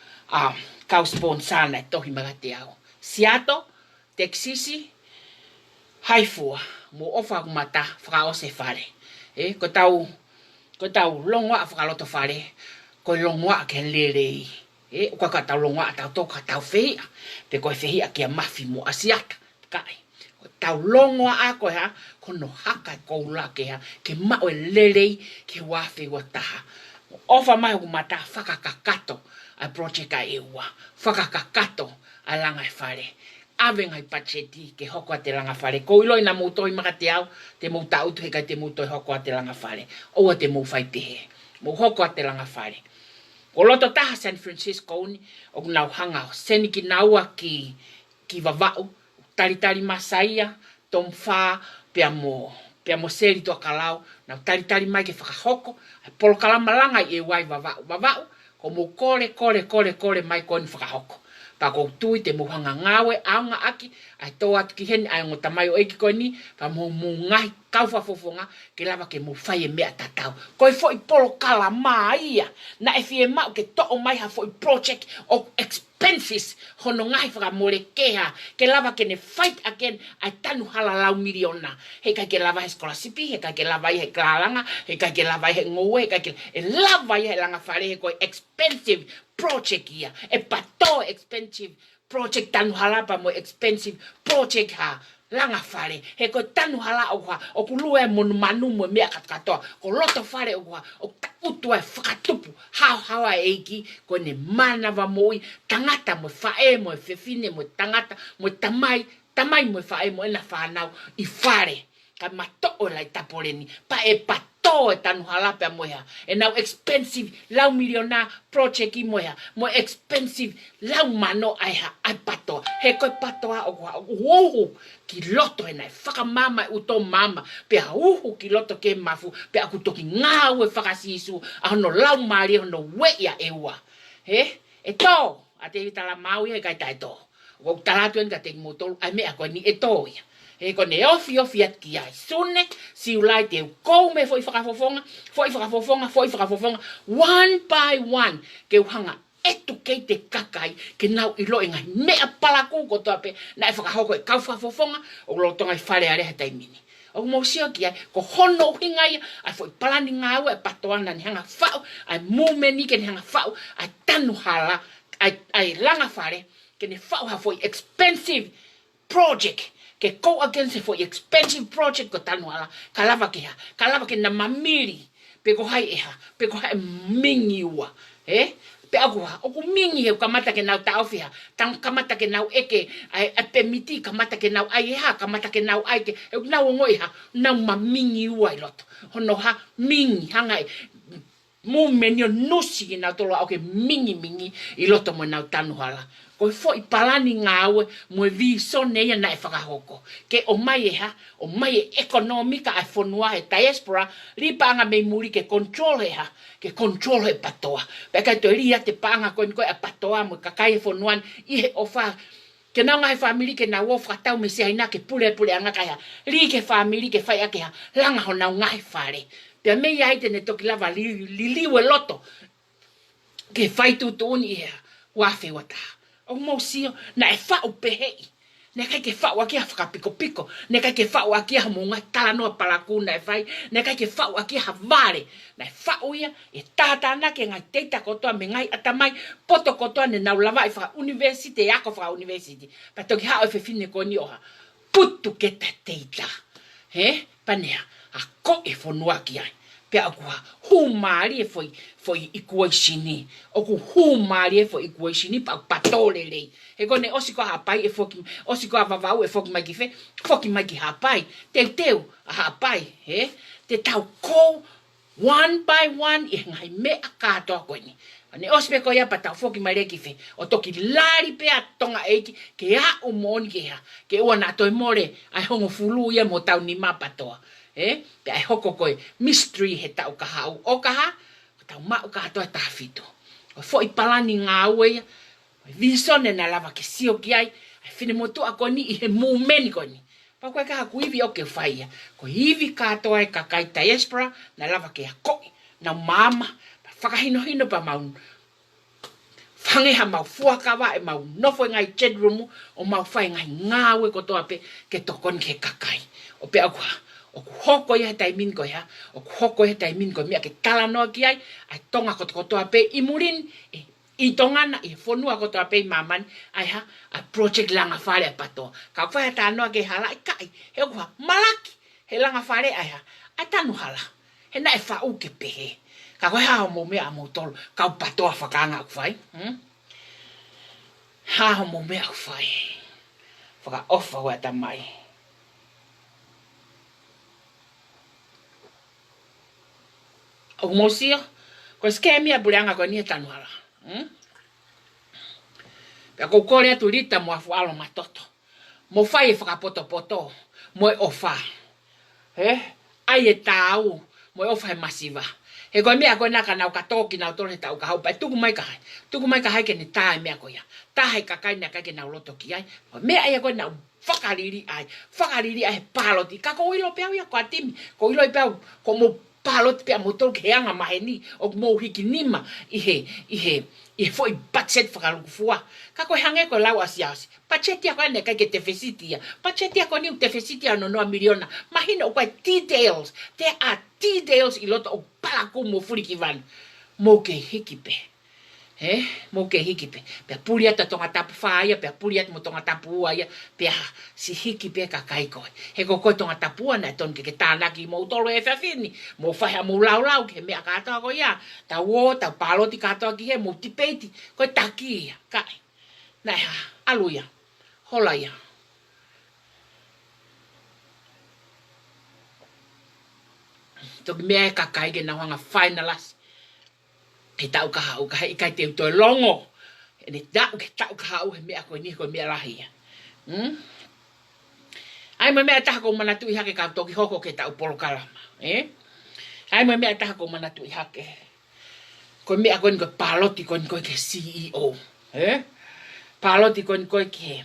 kau sponsor na to himagatiao siato Texisi haifua mo ofa mata frao se fare ko tau longwa fralo to fare ko longwa ke lelei ko ka tau longwa tau ka tau fei pe ko fei a ke mafi mo asiata kai ko tau longwa a ko ha ko no haka ko la ke ha ke ma o lelei ke wa fe wata ofa mai mata fakakakato a project a ewa fakakakato alanga fare avenga i pacheti ke hoko te langa fare ko ilo ina muto i makatiao te muta utu he kai te muto i hoko te langa fare o te mu fai pehe mo hoko te langa fare ko loto taha San Francisco ni o nau hanga seni ki naua ki vavau tari masaia tom fa pe mo seri to kalau na tari mai ke fakahoko polo kalama langa i wai vavau ko mo kore mai ko ni fakahoko pa ko tui te mohanga ngawe anga aki ai toa ki hen ai ngota mai o eki koni pa mo ngai kau fa fofonga ke lava ke mo fai me atatau ko foi polo kala mai na FIEMA'U ke to mai ha foi project of expenses hono ngai fra molekeha ke lava ke ne fight again ai tanu halalau miliona he ka ke lava scholarship he ka ke lava he kalanga he ka ke lava he ngowe ka ke lava he langa fare ko expensive project ia e pato expensive project tanu halapa mo expensive project ha langa fare he ko tanu hala o kulue mon manu mo me katoa ko loto fare o utu e fakatupu hawa eiki ko ne mana va moi tangata mo fae mo fefine mo tangata mo tamai mo fae mo na fanau i fare ka mato o lai tapoleni pa e pato tanu halape moya e now expensive lau miliona project i moya mo expensive lau mano ai ha ai pato he ko patoa o ki loto e nai whakamama uto mama pe uhu ki loto ke mafu pe aku toki ngau e whakasisu a hono lau maari hono wea e ua e to a te vitala mau e kai tai to o talatu en ka te motolu ai mea koe ni e to ia e ko ne ofi at ki ai sune si ulai te ko me foi whakafofonga one by one ke uhanga etu kei te kakai ke nau ilo e ngai mea palaku ko toape na e whakahoko e kau whakafofonga o lo tonga i whare are hatai mini o mo sio ki ai ko hono hingai ai foi palani ngau e patoana ni hanga whau ai mumeni ke ni hanga whau ai tanu hala ai langa whare ke ni whau ha foi expensive project ke ko against for expensive project ko tanu ala kalava ke na mamiri pe ko hai mingiwa pe agua o ku mingi he kamata ke nau taofia tang kamata ke nau eke ai permiti kamata ke nau ai kamata ke nau ai ke nau ngoi ha nau mamingi wa lot hono ha mingi hanga movement yo nusi ki nau tolo au ke mingi I loto mo nau tanuhala. Ko fo I palani ngawe mo viso ne ya na e whakahoko. Ke o mai e ha, o mai e ekonomika ai FONUA e diaspora, li panga me muri ke control e ha, ke control e patoa. Peka to ria te panga ko e patoa mo kakai e FONUA I he ofa. Ke nau ngai family ke na wo whakatau me se haina ke pule anga kaya. Li ke family ke whai ake ha, langa ho nau ngai whare. Pea me ia ite ne toki lava liwe loto. Ke whai tutuni ea, wafe wata. O mo sio, na e whau pehei. Ne kai ke whau aki ha whakapiko. Ne kai ke whau aki ha munga tala noa palakuna e whai. Ne kai ke whau aki ha vare. Na e whau ia, e tātana ke ngai teita kotoa me ngai atamai. Poto kotoa ne nau lava I whaka universite, ako whaka universite. Pa toki hao e whiwhine koni oha. Putu ke ta teita. He? Panea. A ko e FONUA ki ai. Pea aku ha humari e foi ikuai sini. Oku humari e foi ikuai sini pa patole lei. He kone osi ko hapai e foki, osi ko avavau e foki mai ki fe, foki mai ki hapai. Teu a hapai, he? Te tau ko one by one I ngai me a katoa koe ni. Ne osi pe ko ia pa tau foki mai re ki fe. O toki lari pe a tonga eiki ke a umoni ke ha. Ke ua na toi more ai hongo fulu ia mo tau ni mapatoa. Pe ai hoko koe mystery he tau kahau. O kaha, tau mau kahatoa e tahawhito. Koe fo I palani ngā ue ia. Visone na lava ke sio ki ai. Ai whine motu a koni I he movement koni. Pa koe kaha kuivi o ke whaia. Koe hivi kahatoa e kakai diaspora na lava ke a koi. Na mama. Whakahino pa maun. Whangeha mau fuakawa e mau nofo ngai chat room. O mau whai ngai ngā ue kotoa pe ke tokon ke kakai. O pe aku ha. O hoko ia tai min ko ya o hoko ia tai min ko mia ke tala no ki ai ai tonga ko ape I murin I tonga na I FONUA ko ape maman ai ha a project langa fale pato ka fa ta no ke hala kai he ko malaki he langa fale ai ha ai tanu hala he na e fa u ke pehe ka ko ha mo me a mo tol ka pato a fakanga ku fai ha mo me a ku fai faka ofa wa ta mai o mosia ko skemia bulianga ko ni tanuala pe ko kore tulita mo afualo matoto mo fai whakapoto poto mo ofa ai e tau mo ofa masiva he ko mea ko na kana ka toki na tole tau ka hau pa tuku mai ka ke ni tai mea ko ya tai ka kai na ka ke na loto ki ai me ai ko na whakariri ai paloti ka ko ilo pe ia ko atimi ko ilo pe ko mo palot pe motor ke anga maheni o mo hiki nima I he foi budget FAKALOFUA ka ko hange ko lau asiasi budget ya ko ne ka ke te fesitia budget ya ko ni te fesitia no miliona mahina o details there are details I loto o pala ko mo furiki van mo ke hiki pe mo ke hiki pe puria ta tonga tapu faia pe puria mo tonga tapu ia pe si hiki pe ka kai ko he ko tonga tapu na ton ke TANAKI mo tolo e fafini mo fa mo lau ke me ka ta ko ya ta wo ta palo ti ka to ki he mo tipeti ko taki kai na aluia hola ya to me ka kai ke na hanga finalist e tau ka hau ka I kai te uto longo e tau ka hau he mea koe ni koe mea rahi ai mo mea taha ko manatu I hake ka toki hoko ke tau polo kalama ai mo mea taha ko manatu I hake koe mea koe ni koe paloti koe ni koe ke CEO paloti koe ni koe ke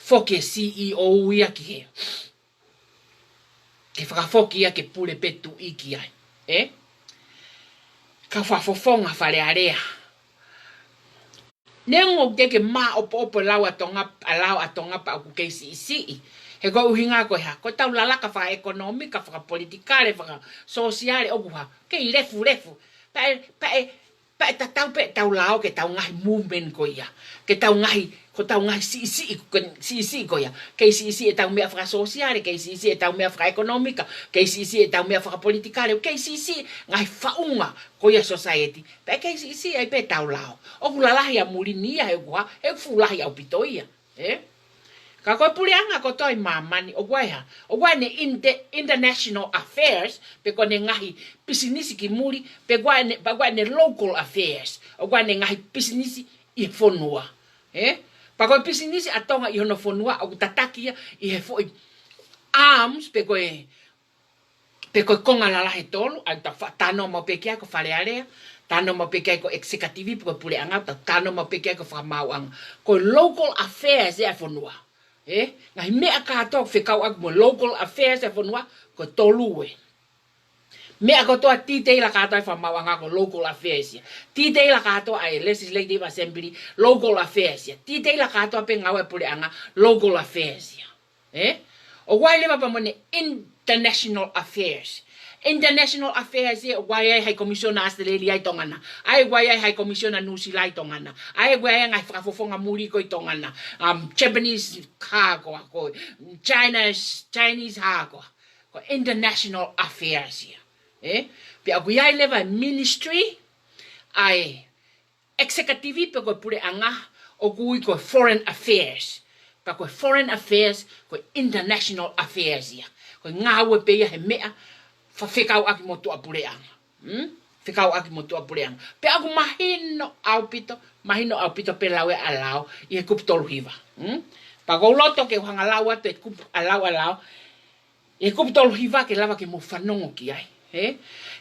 foke CEO ia ki he ke whakafoki ia ke pule petu iki ai ka whafofonga whare area. Nengo ke ma opo lau atonga pa aku keisi isi. He ko uhinga ko ha. Ko tau lalaka wha ekonomika, wha politikale, wha sosiale, oku ha. Ke I refu. Pa tau lao ke tau ngahi movement ko ia. Ke tau ngahi si ko ia. Ke si e tau mea wha sosiale, ke si e tau mea wha ekonomika, ke si e tau mea wha politikale, ke si ngahi whaunga ko ia society. Pa ke si ai pe tau lao. Oku lalahi a mulinia he kua, he fulahi au pitoia. Ka koe pule anga ko toi mamani o guai ha. O guai ne international affairs pe ko ne ngahi pisinisi ki muri pe guai ne local affairs. O guai ne ngahi pisinisi I fonua. Pa koe pisinisi atonga I hono fonua o tatakia I he foi arms pe koe konga lalahe tolu ai ta tano mo pe kia ko falearea. Tano mo pe kia ko executive pe ko pule anga tano mo pe kia ko FAKAMA'u anga. Ko local affairs e fonua. Ngai mea kātou whekau aku mo local affairs e whanua ko tolu e. Mea katoa titei la kātou whamau anga ko local affairs ia. Titei la kātou ai legislative assembly local affairs ia. Titei la kātou pe ngau e pule anga local affairs ia. O wai lewa pa mone international affairs. International affairs e wai ai hai komisiona Australia ai tongana. Ai wai ai hai komisiona New Zealand ai tongana. Ai wai ai ngai whakafofonga muri ko I tongana. Japanese hago ko Chinese hago. Ko international affairs ia. Pe aku ai leva ministry ai executive pe ko pure anga o kui ko foreign affairs. Pa ko foreign affairs ko international affairs ia. Ko ngawe pe ia he mea whekau aki mo tua pureanga. Whekau aki mo tua pureanga. Pe aku mahino au pito pe lawe alau I he kupu tolu hiva. Pa kou loto ke uhanga lau atu e kupu alau. I he kupu tolu hiva ke lava ke mo whanongo ki ai.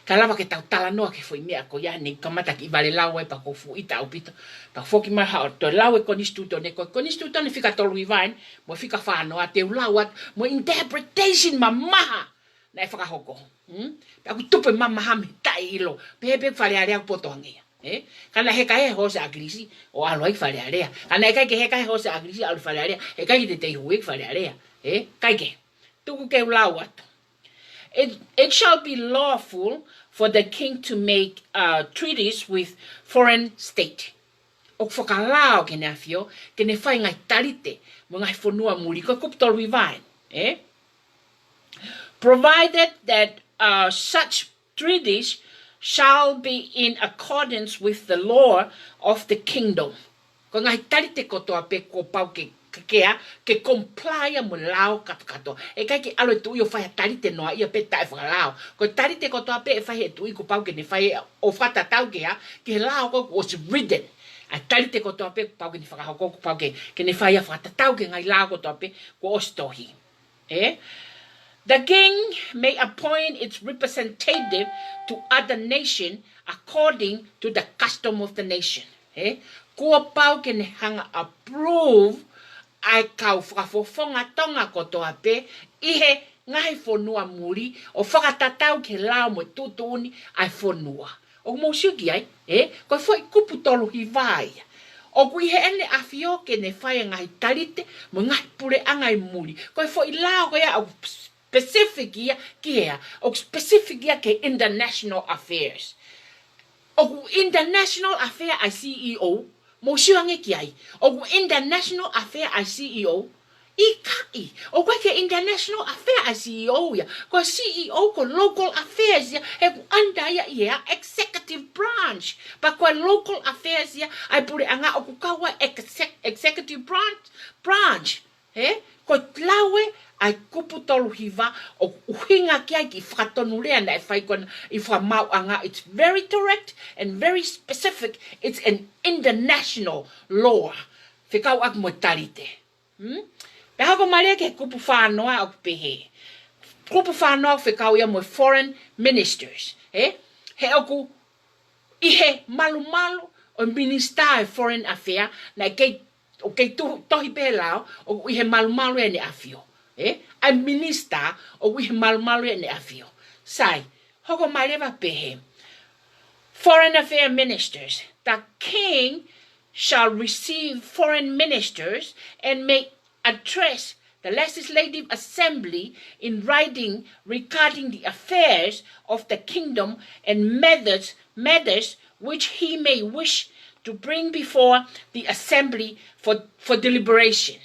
Ka lava ke tau tala noa ke foi mea ko ia ne kamata ki vale lau e pa kou fu ita au pito. Pa foki mai hao to lau e konistuto ne ko konistuto ne whika tolu hiva mo whika whanoa te lau atu mo interpretation mamaha. Na e whakahoko. Aku tupe mamahame tai ilo. Pepe whalearea potoangia. Kana heka he hose agrisi o aloi whalearea. Kana heka ke heka he hose agrisi aloi whalearea. Heka ki te te huik whalearea. Kaike. Tuku ke ulau atu. It shall be lawful for the king to make treaties with foreign state. O whakalao ke ne afio, ke ne whai ngai tarite, mo ngai whanua muri, ko kuptol wivain. Provided that such treaties shall be in accordance with the law of the kingdom. Ko ngai tarite kotoa pe ko pau ke comply mo lao kato. E kai ke alo tu yo fai tarite noa ia pe tai whakalao. Ko tarite kotoa pe e fai tu I ko pau ke ne fai o whata tau ke lao ko was written. A tarite kotoa pe pau ke ne whakahau ko pau ke ne fai a whata tau ke ngai lao kotoa pe ko ostohi. The king may appoint its representative to other nation according to the custom of the nation. Kua pau ke ne hanga approve ai kau whakafofonga tonga kotoa pe ihe ngai fonua muri o whakatatau ke lao mo tutuni ai fonua. O mo siuki ai, ko foi kupu tolu hivai. O kui he ene afio ke ne whai ngai tarite mo ngai pure angai muri. Ko foi lao ko ia specific ia kia, o specific ia ke international affairs. O international affair ai CEO, mo siuange ki ai. O international affair ai CEO, IKAI. O ke international affair ai CEO ia. Ko CEO ko local affairs ia, he ku anda ia executive branch. Pa ko local affairs ia, ai pure anga o ku kawa executive branch. Ko lawe ai kupu tolu hiva o uhinga ki ai ki whakatonurea na e whai kona I whamau anga. It's very direct and very specific. It's an international law. Whikau aku mo tarite. Pe hako maria ke kupu whanoa o pehe. Kupu whanoa whikau ia mo foreign ministers. He oku ihe malu o minister foreign affair na kei tohi pe lao o ihe malu e ne afio. A minister o ihe malu e ne afio. Sai, hoko mareva pehe. Foreign affair ministers. The king shall receive foreign ministers and may address the legislative assembly in writing regarding the affairs of the kingdom and matters which he may wish to bring before the assembly for deliberation.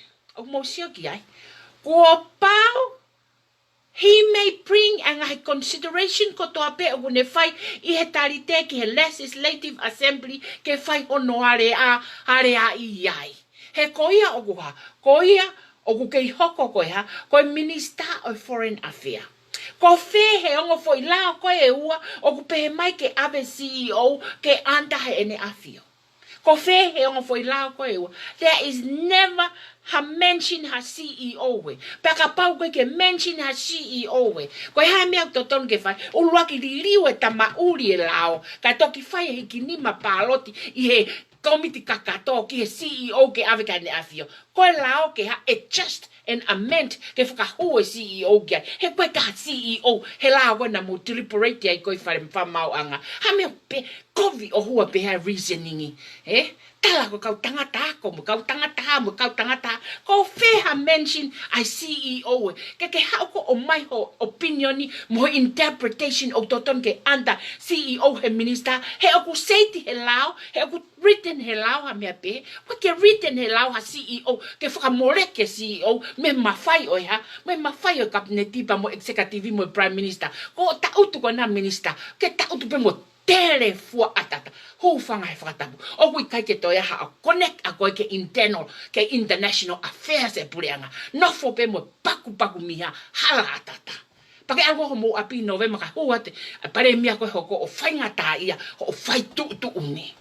He may bring and consideration ko to ape o ne fai I he tarite ki he legislative assembly ke fai ono are a iai. He koia o kuha, koia o ku kei hoko koe ha, koe Minister of Foreign Affairs. Ko he ongo foi la ko e ua o ku pehe mai ke ave CEO ke anta he ene afio. Ko he ongo foi la ko e ua. There is never ha mention ha CEO we. Paka pau koe ke mention ha CEO we. Ko ha mea toton ke fai. O luaki li liwe ta mauri e lao. Ka toki fai he ki nima paloti i he komiti kakato ki he CEO ke ave ka ene afio. Ko lao ke ha it just and amend ke whakahua CEO kia. He koe ka CEO, he la wana mo deliberate ai koe whare mwhamau anga. Ha mea pe, kovi o hua pe ha reasoningi. Tala ko kau tangata ako, mo kau tangata. Ko wheha mention ai CEO. Ke hau ko o mai ho opinioni, mo interpretation o toton ke anda CEO he minister. He oku seiti he lao, he oku written he lao ha mea pe. Ko ke written he lao ha CEO, ke whakamore ke CEO, me mawhai oi ha, me mawhai o kabinetipa mo executive mo prime minister. Ko tautu ko na minister, ke tautu pe mo tere fua atata. Hu whanga he whakatapu. O kui kai ke toia ha a connect a koe ke internal, ke international affairs e pureanga. Nofo pe mo paku miha hala atata. Pake algo ho mo api novema ka huate, pare mia koe hoko o whainga tā ia, o whai tu uni.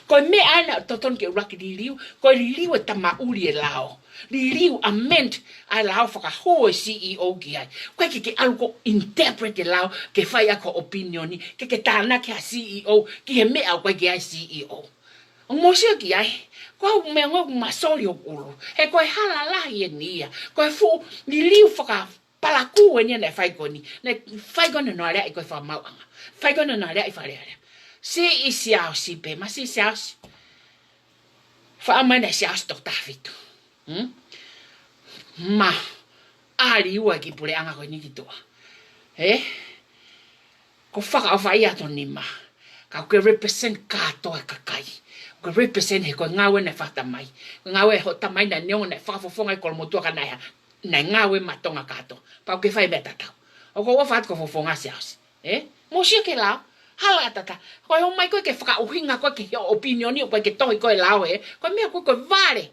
Koe me ana toton ke uraki li liu, koe li liu e tamauri e lao. Li liu amend ai lao whakahoe CEO ki ai. Koe ke algo interpret e lao ke whai ako opinioni, ke tānaki a CEO, ki he mea koe ke ai CEO. O mosio ki ai, koe mea ngoku masori o kuru, he koe hala lahi e nia, koe fu li liu palaku e nia ne whaikoni, ne whaikoni no area i koe whamauanga, whaikoni no area i wharearea. Se i SIOSI pe, ma si SIOSI. Whaamai na SIOSI tok tāwhitu. Ma, ari ua ki pure anga koe niki toa. Ko whaka o whai ato ni ma. Ka koe represent kātoa kakai. Ko represent he koe ngawe ne whatamai. Ko ngawe ho tamai na neongo ne whakafofonga i kolomotua ka naiha. Nai ngawe matonga kātoa. Pau ke whai mea tatau. O ko wafat ko fofonga SIOSI. Mosia ke lao. Hala tata. Koe ho mai koe ke whakauhinga koe ke opinioni o koe ke tohi koe lao e. Koe mea koe koe vare.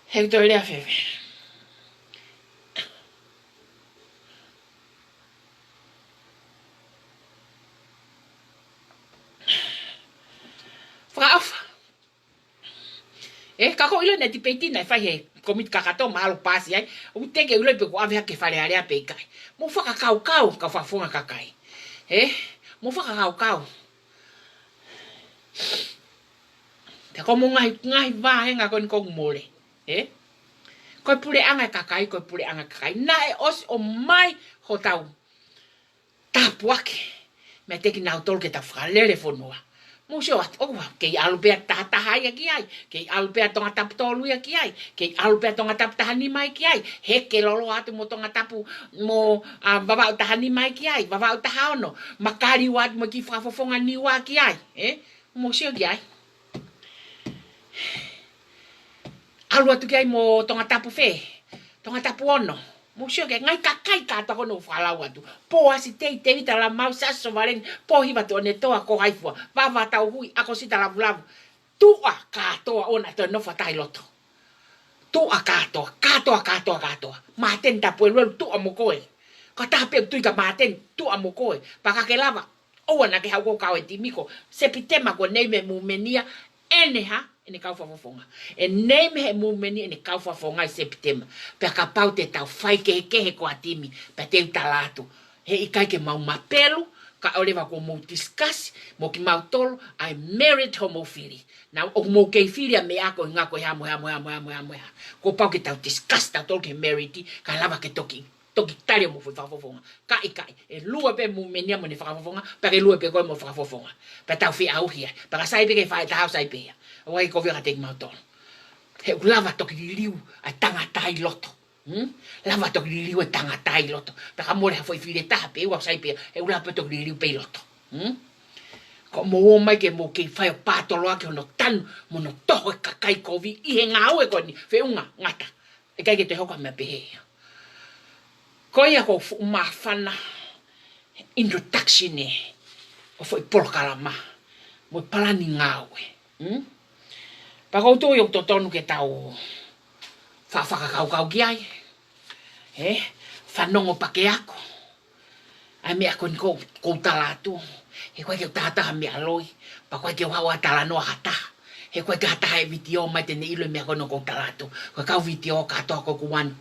He toi lea whewe. Whakaufa. Kako ilo ne tipeti nai whai he komit kakato mahalo pasi ai. O teke ilo pe ko ave hake whare area pe ikai. Mo whakakau ka whafonga kakai. Mo whakakau. Te ko mo ngahi wahenga koe kong mole. Koe pure anga kakai, koe pure anga kakai. Nae os o mai ho tau. Tapuake. Me teki nau tolke ta whakalele fonua. Musio at owa kei alupea tahai ki ai, kei alupea tonga tapu tolu ki ai, kei alupea tonga tapu tahani mai ki ai, heke lolo atu mo tonga tapu mo baba tahani mai ki ai, baba tahaono, makari wat mo ki whafofonga niwa ki ai, musio ki ai. Alu atu ki ai mo tonga tapu fe, tonga tapu ono. Musio ke ngai kakai kata kono whalau atu. Po asi te vita la mau saso varen pohiva to ne toa ko haifua. Vava tau hui ako sita lavu lavu. Tua katoa ona to no fatai loto. Tua katoa. Maten tapu elu tua mokoe. Ka tape tui ka maten tua mokoe. Paka ke lava. Oa na ke hau kau e timiko. Sepitema ko neime mumenia eneha. Ene kau whafofonga. E neime he mumeni ene kau whafonga i sepitema. Pea ka pau te tau whai kehe ko atimi. Pea te utalatu. He ikai ke mau mapelu. Ka olewa ko mau discuss. Mo ki mau tolo. I married homophilia. Now o mo kei filia me ako inga ko hamu. Ko pau ke tau discuss. Tau tolo ke married. Ka lava ke toki tari mo whafofonga. Ka ikai. E lua pe mumenia mo ne whafofonga. Pea ke lua pe koe mo whafofonga. Pea tau whiau hia. Pea ka saipe ke whae tahau saipe hia. Wai ko vira tek mauton. He lava toki liu ai tangatai loto. Lava toki liu ai tangatai loto. Pa ka more foi file ta pe wa sai pe e lava toki liu pe loto. Ko mo mai ke mo ke fai patolo ke no tan mo no toho ka kai ko vi I ngau e ko ni fe unga ngata. E kai ke te hoka me pe he. Ko ia ko ma fana introduction e. O foi por kalama. Mo palani ngau e. Pakoutu yung totonu ke tau whakakau ki ai. Whanongo pake ako. Ai mea koe ni kou talatu. He koe ke tātaha mea loi. Pa koe ke wawa tala noa hata. He koe ke hataha e vitio mai tene ilo mea koe no kou talatu. Koe kau vitio katoa koe kuwan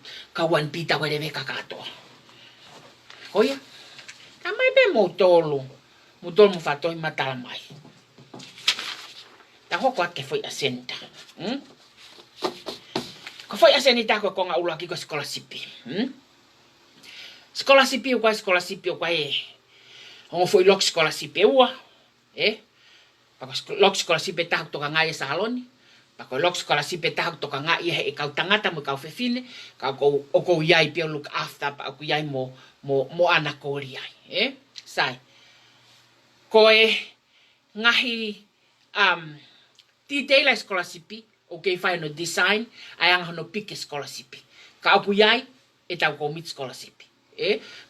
pita koe rewe katoa. Koia. Ka mai pe moutolu. Moutolu mo whatohi matala mai. Ta hoko at ke foi asenta. Ko foi asenta koe konga ulaki ko skolasipi. Skolasipi o kwa e. Ongo foi lok skolasipi ua. Pako lok skolasipi tahu toka ngai e sahaloni. Pako lok skolasipi tahu toka ngai e kau tangata mo kau fefine. Kau oko iai pia look after pa aku iai mo anakori ai. Sai. Koe ngahi titeila skolasipi. Okay, whai no design. Ai anga no pike skolasipi. Ka aku iai e tau ko mit skolasipi.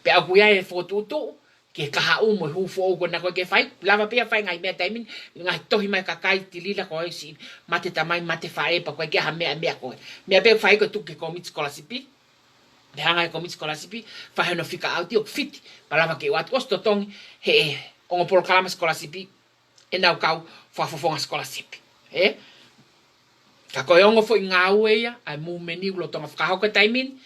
Pe aku iai e fotutu. Ke kaha umo hu fo ko na ko ke fai lava pe fai ngai mea taimin ngai tohi mai kakai tilila ko si mate tamai mate fai pa ko ke ha mea ko mea pe fai ko tu ke komit skolasipi de hanga komit skolasipi fa no fika out o fit pa lava ke wat kosto tong he ongo por kalama skolasipi e nau kau fa fofonga skolasipi ka ko ongo fo ngau ia ai mu meni lo tonga fa ko taimin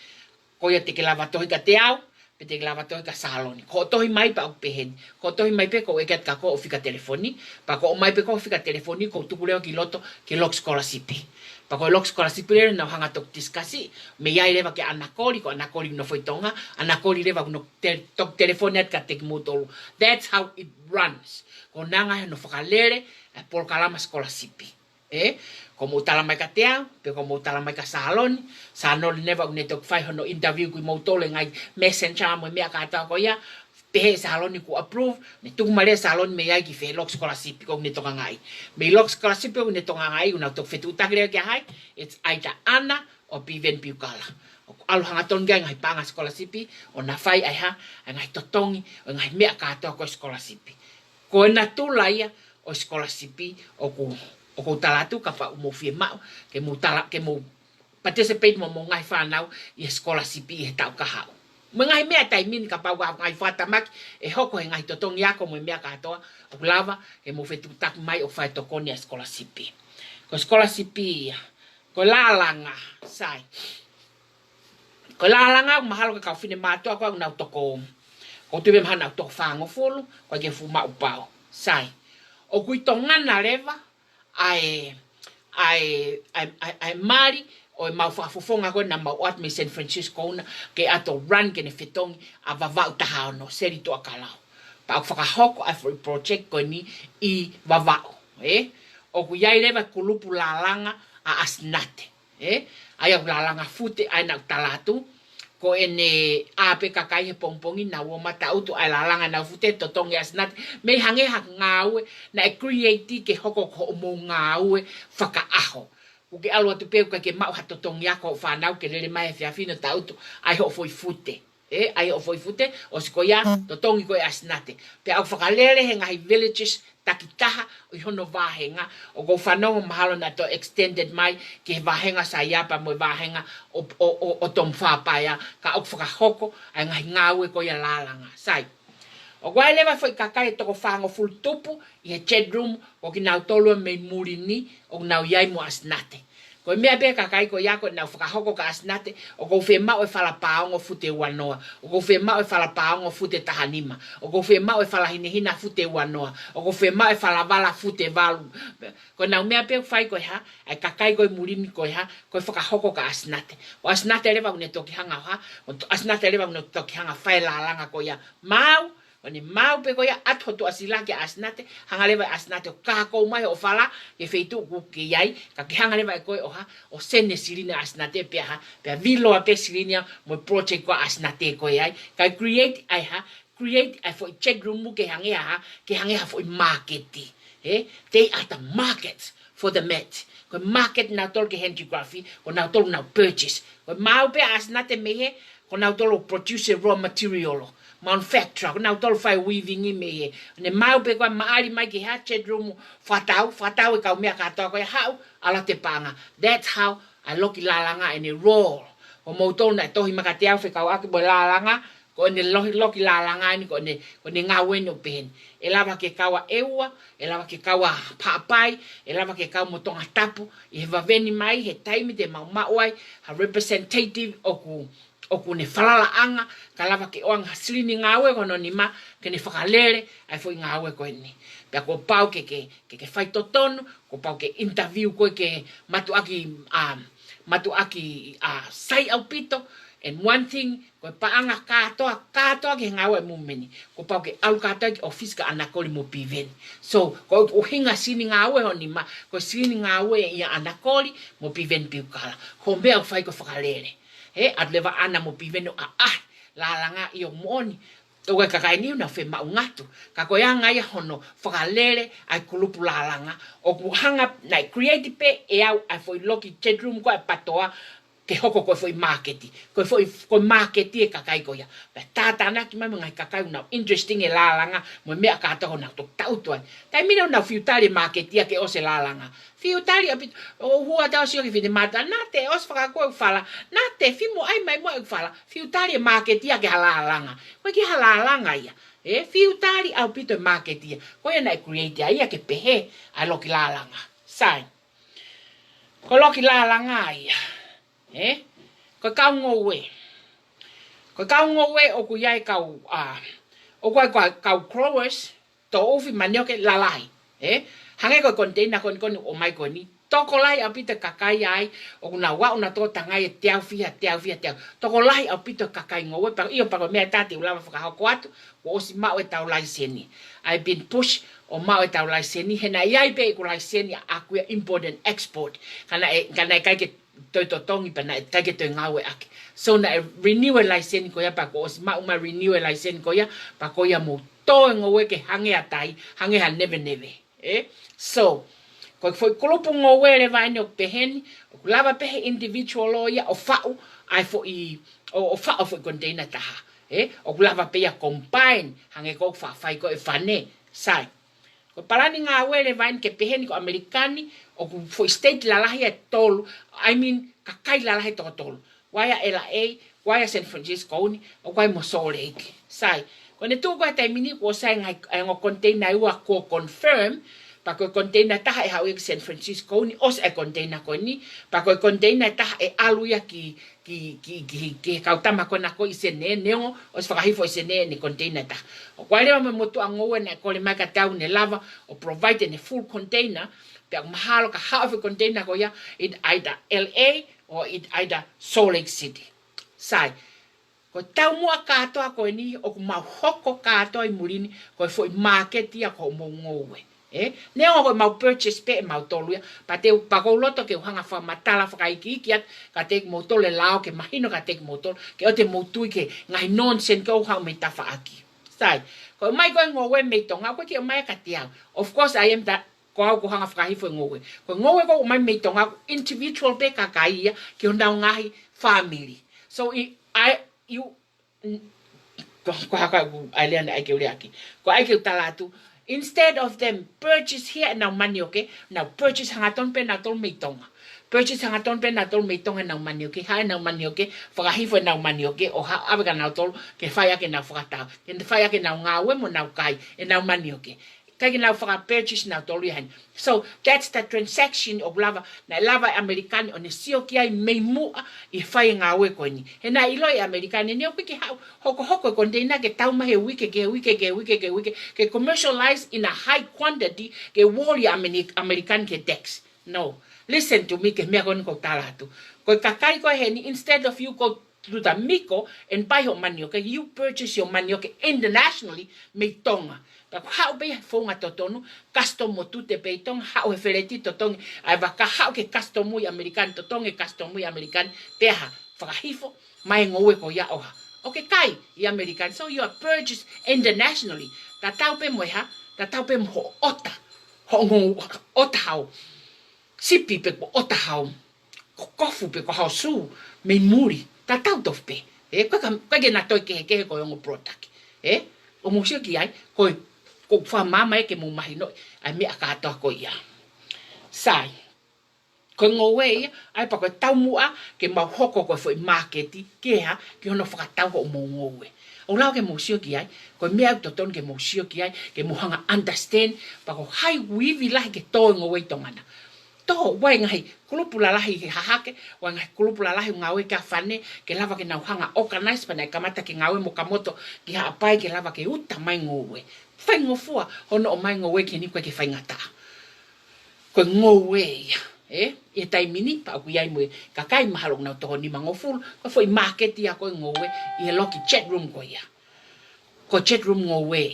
ko ia te ke lava tohi ka te au pete lava tohi ka saloni. Ko tohi mai pa au pehen. Ko tohi mai pe ko ekat ka ko o fika telefoni. Pa ko mai pe ko fika telefoni ko tukuleo ki loto ki lok skolasipi. Pa ko lok skolasipi le na hanga tok diskasi. Me yai leva ke anakori ko anakori no foi tonga. Anakori leva no tok telefoni at ka tek mutolu. That's how it runs. Ko nanga no fakalele por kalama skolasipi. Como tala mai ka teau, pe como tala mai ka salon, salon neva une tok fai hono interview ku mo tole ngai messenger mo mea ka ta ko ya, pe salon ku approve, ne tu male salon me ai ki fe lok scholarship ko ne tonga ngai. Me lok scholarship ko ne tonga ngai una tok fetu tagre ke hai, it's aita ana o piven piukala. Alu hanga tonga ngai panga scholarship o na fai ai ha, ngai totongi, ngai mea ka ta ko scholarship. Ko na tu laia o scholarship o ko talatu ka pa mo FIEMA'U ke mo participate mo ngai whanau i scholarship e tau ka hau. Ngai mea taimin ka pa ngai whatamak e hoko ngai totong yako mo mea katoa o lava ke mo fetu tak mai o fai tokoni a scholarship. Ko scholarship ko lalanga sai. Ko lalanga mahalo ka fine mato ko na toko. Ko tu bem hana to fango fulu ko ke fuma upao sai. O kuitonga na leva ai mari o mau fafofonga ko na mau at me San Francisco na ke ato run ke ne fetong a vava utaha no seri to akala pa fakahoko a for project ko ni I vava o ku yai leva kulupu lalanga a asnate ai lalanga fute ai na talatu ko ene ape kakai he pongpongi na wo mata auto ai lalanga na fute totong ya snat me hange hak ngawe na create ke hoko ko mo ngawe faka aho ku ke alo tu pe ke mau hatotong ya ko fa na ke le mai fia fino ta auto ai ho foi fute ai ho foi fute o sko ya totong ko asnate pe au fakalele he ngai villages takitaha o hono vahenga o go whanongo mahalo na to extended mai ke vahenga sa iapa mo vahenga o tom whapaya ka au whakahoko ai ngai ngawe ko ia lalanga sai o guai lewa foi kakai toko whango full tupu I he chat room o ki nau tolu me murini o nau iai mo asnate ko mea pe kakai ko yako na whakahoko ka asnate o go FIEMA'U e whala paongo fute wanoa o go FIEMA'U e whala paongo fute tahanima o go FIEMA'U e whala hinehina fute wanoa o go FIEMA'U e whala vala fute valu ko nau mea pe whai ko ha ai kakai ko murini ko ha ko whakahoko ka asnate o asnate lewa une toki hanga ha o asnate lewa une toki hanga whai lalanga ko ya mau Oni mau pe ko ya atho to asila ke asnate hanga leva asnate ka ko mai o fala ke feitu ku ke yai ka ke hanga leva ko o ha o sene silina asnate pe ha pe vilo a pe silina mo project ko asnate ko yai ka create ai ha create I for check room ke hanga for market they are the markets for the met ko market na tol ke handicraft ko na tol na purchase ko mau pe asnate me he ko na tol produce raw material manufacturer ko na tol fai weaving I me ne mau pe ko maari mai ki hatchet room fatau e ka mea ka to ko hau ala te panga. That's how I loki lalanga in a role o mo tol na tohi makatea fe ka aki bo lalanga ko ne loki lalanga ni ko ne ngawe no pen e lava ke kawa eua e lava ke kawa papai e lava ke kawa motonga tapu I heva veni mai he taimi te mauai ha representative oku ne falala anga ka lava ke oanga slini ngawe kono ni ma ke ne fakalele ai foi ngawe ko ni pe ko pau ke fai totono ko pau ke interview ko ke matu aki sai au pito. And one thing, ko paanga katoa ke ngawe mumeni. Ko pau ke alu katoa ke office ka anakoli mo piven. So, ko uhinga sini ngawe honi ma, ko sini ngawe ia anakoli mo piven piukala. Ko mbea ufai ko fakalele. Adleva ana mo piven lalanga iyo moni. Toga kakai ni una FEMA'U ngatu. Kako ya ngaya hono fakalele ai kulupu lalanga. O kuhanga na creative pe e au ai foi loki chat room ko ai PTOA ke hoko ko foi marketi ko marketi e kakai ko ya ta TANAKI mai ngai kakai na interesting e lalanga mo me ka to na to tau to kai mina na fiutari marketi ke o se lalanga fiutari o hua ta sio ke fide mata na te os faka ko fala na te fimo ai mai mo fala fiutari marketi ke lalanga ko ki lalanga ya fiutari au pito marketi ko ya na create ya ke pehe a loki lalanga sai ko loki lalanga ya ko kaungowe o ku yai kau o kau growers to ofi manioke lalai hange ko container kon o mai ko ni toko lai apita kakai ai o na wa una to tangai teau fia toko lai apita kakai ngowe pa io pa me tati ulava faka kwatu o si mau e tau lai seni I've been pushed o mau e tau lai seni hena iai pe ko lai seni aku import and export kana kai ke toi tongi pa na take to ngawe aki so na renew license ko ya pa ko ma renew license ko ya pa ko ya mo to ngowe ke hange atai hange ha neve so ko foi kolopo ngowe le vai no pehen lava pe individual lawyer o fa'u ai foi o fa'u foi container taha o lava pe ya combine hange ko fa fai ko e fane sai ko parani ngawe le vai ke pehen ko amerikani o foi state la lahi tolu kakai la lahi tolu waya LELEI waya San Francisco ni o kwai mo Salt Lake sai ko ne tu ko tai mini ko sai ngai ngo container wa ko confirm pa ko container ta ha o San Francisco ni os e container ko ni pa ko container ta e aluya ki kautama ko na ko isene neo os fakahi fo isene ni container ta o kwai le mo tu angowe na ko le maka tau ne lava o provide ne full container pe mahalo ka half container ko ya in either LA or in either Salt Lake City sai ko tau mua katoa ko ni o ma hoko katoa I mulini ko foi market ya ko mo ngowe ne o ma purchase pe ma tolu ya pa ko loto ke hanga FAKAMATALA FAKAIKIKIat ka te motor le lao ke mahino ka te motor ke o te motu ke ngai nonsense ko ha me tafa aki sai ko mai ko ngowe me tonga ko ke mai ka tia of course I am that ko hanga fakahi fo ngowe ko mai me tonga individual pe kakai ya ke onda ngai family so you ko haka island ai ke uliaki ko ai ke talatu instead of them purchase here now money okay now purchase hanga ton pe na ton me tonga purchase hanga ton pe na ton me tonga now money okay ha now money okay fakahi fo now money okay o ha abega now tol ke faya ke na fakata ke faya ke na ngawe mo now kai e now money okay kaya na faka purchase na tolihan. So that's the transaction of lava na lava American on sio kia MOU I fai ngawe ko ni. Hena iloi American ni opiki hoko container ke tau mahe wike ke commercialize in a high quantity ke woli American ke dex. No. Listen to me ke me kon ko talatu. Ko kakai ko heni instead of you go to the miko and buy your manioke, you purchase your manioke internationally me tonga. How be fonga totono custom mo tute peiton how fereti totong ai va ka how ke custom muy american totong e custom muy american peha frahifo mai ngowe ko ya oha okay kai I american so you are purchased internationally tatau pe moha tatau pe mo ota hongo ota how sipi pe ota how kofu pe ko how su me muri tatau tof pe e ka ke na to ke ko yung product O mo sio ki ai ko ko fa mama ke mo mahino ai me katoa ko ia sai ko ngowe ai pa ko tau mua ke mau hoko ko foi marketi ke ha ke ono whakatau ko mo ngowe o lau ke mo sio ki ai ko mea to ton ke mo sio ki ai ke mo hanga understand pa ko hai wivi lahi ke to ngowe tongana to wai ngai kulupula lahi ke hahake wai ngai kulupula lahi ngawe ka fane ke lava ke nau hanga organize pa na kamata ke ngawe mo kamoto ki ha pai ke lava ke uta mai ngowe faingofua hono o mai ngowe ke ni ko ke faingata ko ngowe e tai mini pa ku yai mo ka kai mahalo na to ni mangoful ko foi market ya ko ngowe i loki chat room ko ya ko chat room ngowe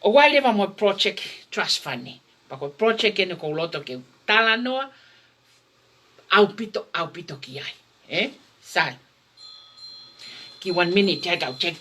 o wale va mo project trust fund pa ko project ene ko loto ke tala noa au pito ki ai sai ki 1 minute ya ga check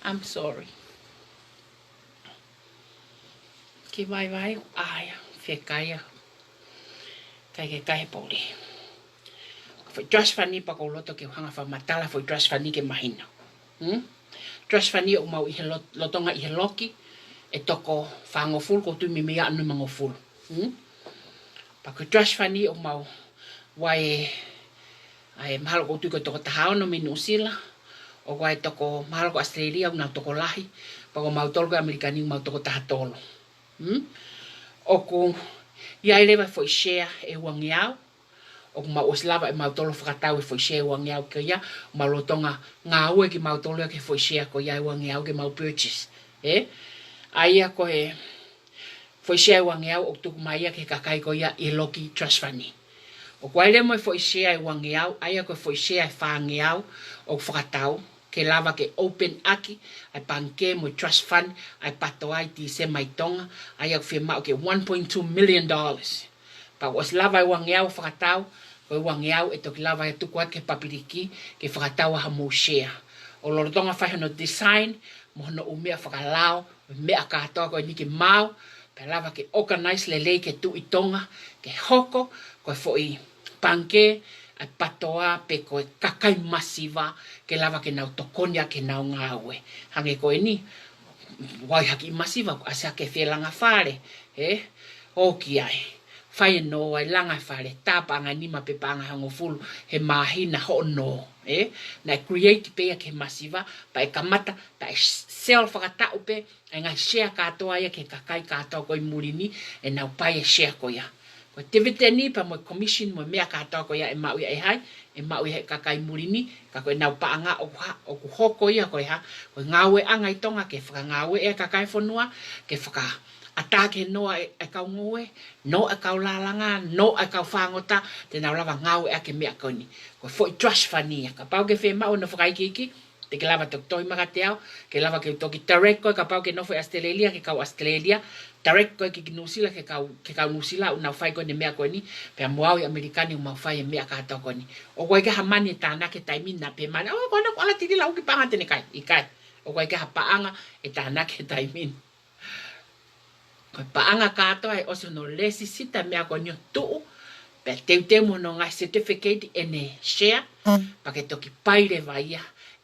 I'm sorry. Ki vai ai fekaya. Kai poli. Foi trust fund pa ko loto ke hanga fa matala foi trust fund ke mahina. Trust fund o mau i lotonga i loki e toko fangoful ko tu mi me anu mangoful. Pa ko trust fund o mau wai ai mahalo ko tu ko toko tahao no minusila. O wai toko mahalo ko Australia una toko lahi pa ko mau tolko amerikani mau toko tahatolo o ko ia leva foi share e wangiao o mau oslava e mau tolo whakatau e foi share wangiao ke ia mau lotonga ngau e ki mau tolo ke foi share ko ia wangiao ke mau purchase aia ko e foi share wangiao o tuku mai ke kakai ko ia i loki trust fund o kwai le mo foi share wangiao aia ko foi share fangiao o whakatau ke lava ke open aki ai panke mo trust fund ai PTOA ti se mai tonga ai ak FIEMA'U ke 1.2 million dollars pa was lava wangiao whakatau ko wangiao e toki lava e tukuat ke papiriki ke whakatau ha mo share o lorotonga whai hono design mo hono umea whakalao mea katoa ko ni ke mau pe lava ke organize lelei ke tu i tonga ke hoko ko foi panke ai PTOA pe ko kakai masiva ke lava ke nau tokonia ke nau ngawe hange ko ni wai haki masiva ko asa ke felanga fare o ki ai fai no ai langa fare tapa nga ni mape panga hango full he mahina hono na create pe ke masiva pa e kamata pa self kata upe nga share katoa ya ke kakai katoa ko mulini e na pai share ko ya ko dividend pa mo commission mo mea katoa ko ya e mau ai hai e mau he kakai mulini ka ko na paanga o ku hoko ia ko ha ko ngawe anga itonga ke whaka ngawe e kakai fonua ke whaka atake no e ka ngoe no e ka lalanga no e ka whangota te na lava ngawe ake mea koni ko foi trust fania ka pau ke FIEMA'U no whakai kiki te ke lava tok toi magateau ke lava ke toki direct ko ka pau ke no foi Australia ke ka Australia direct ko ki nusila ke ka nusila una fai ko ne mea koni pe moau amerikani uma fai mea ka to koni o ko ke hamani tana ke taimi na pe mana o ko na ala tiri la o ki panga tene kai ikai o ko ke hapaanga e tana ke taimi Ko paanga katoa e oso no lesi sita mea ko nyo tuu. Pe te mo no ngai certificate ene share. Pake toki paire vaia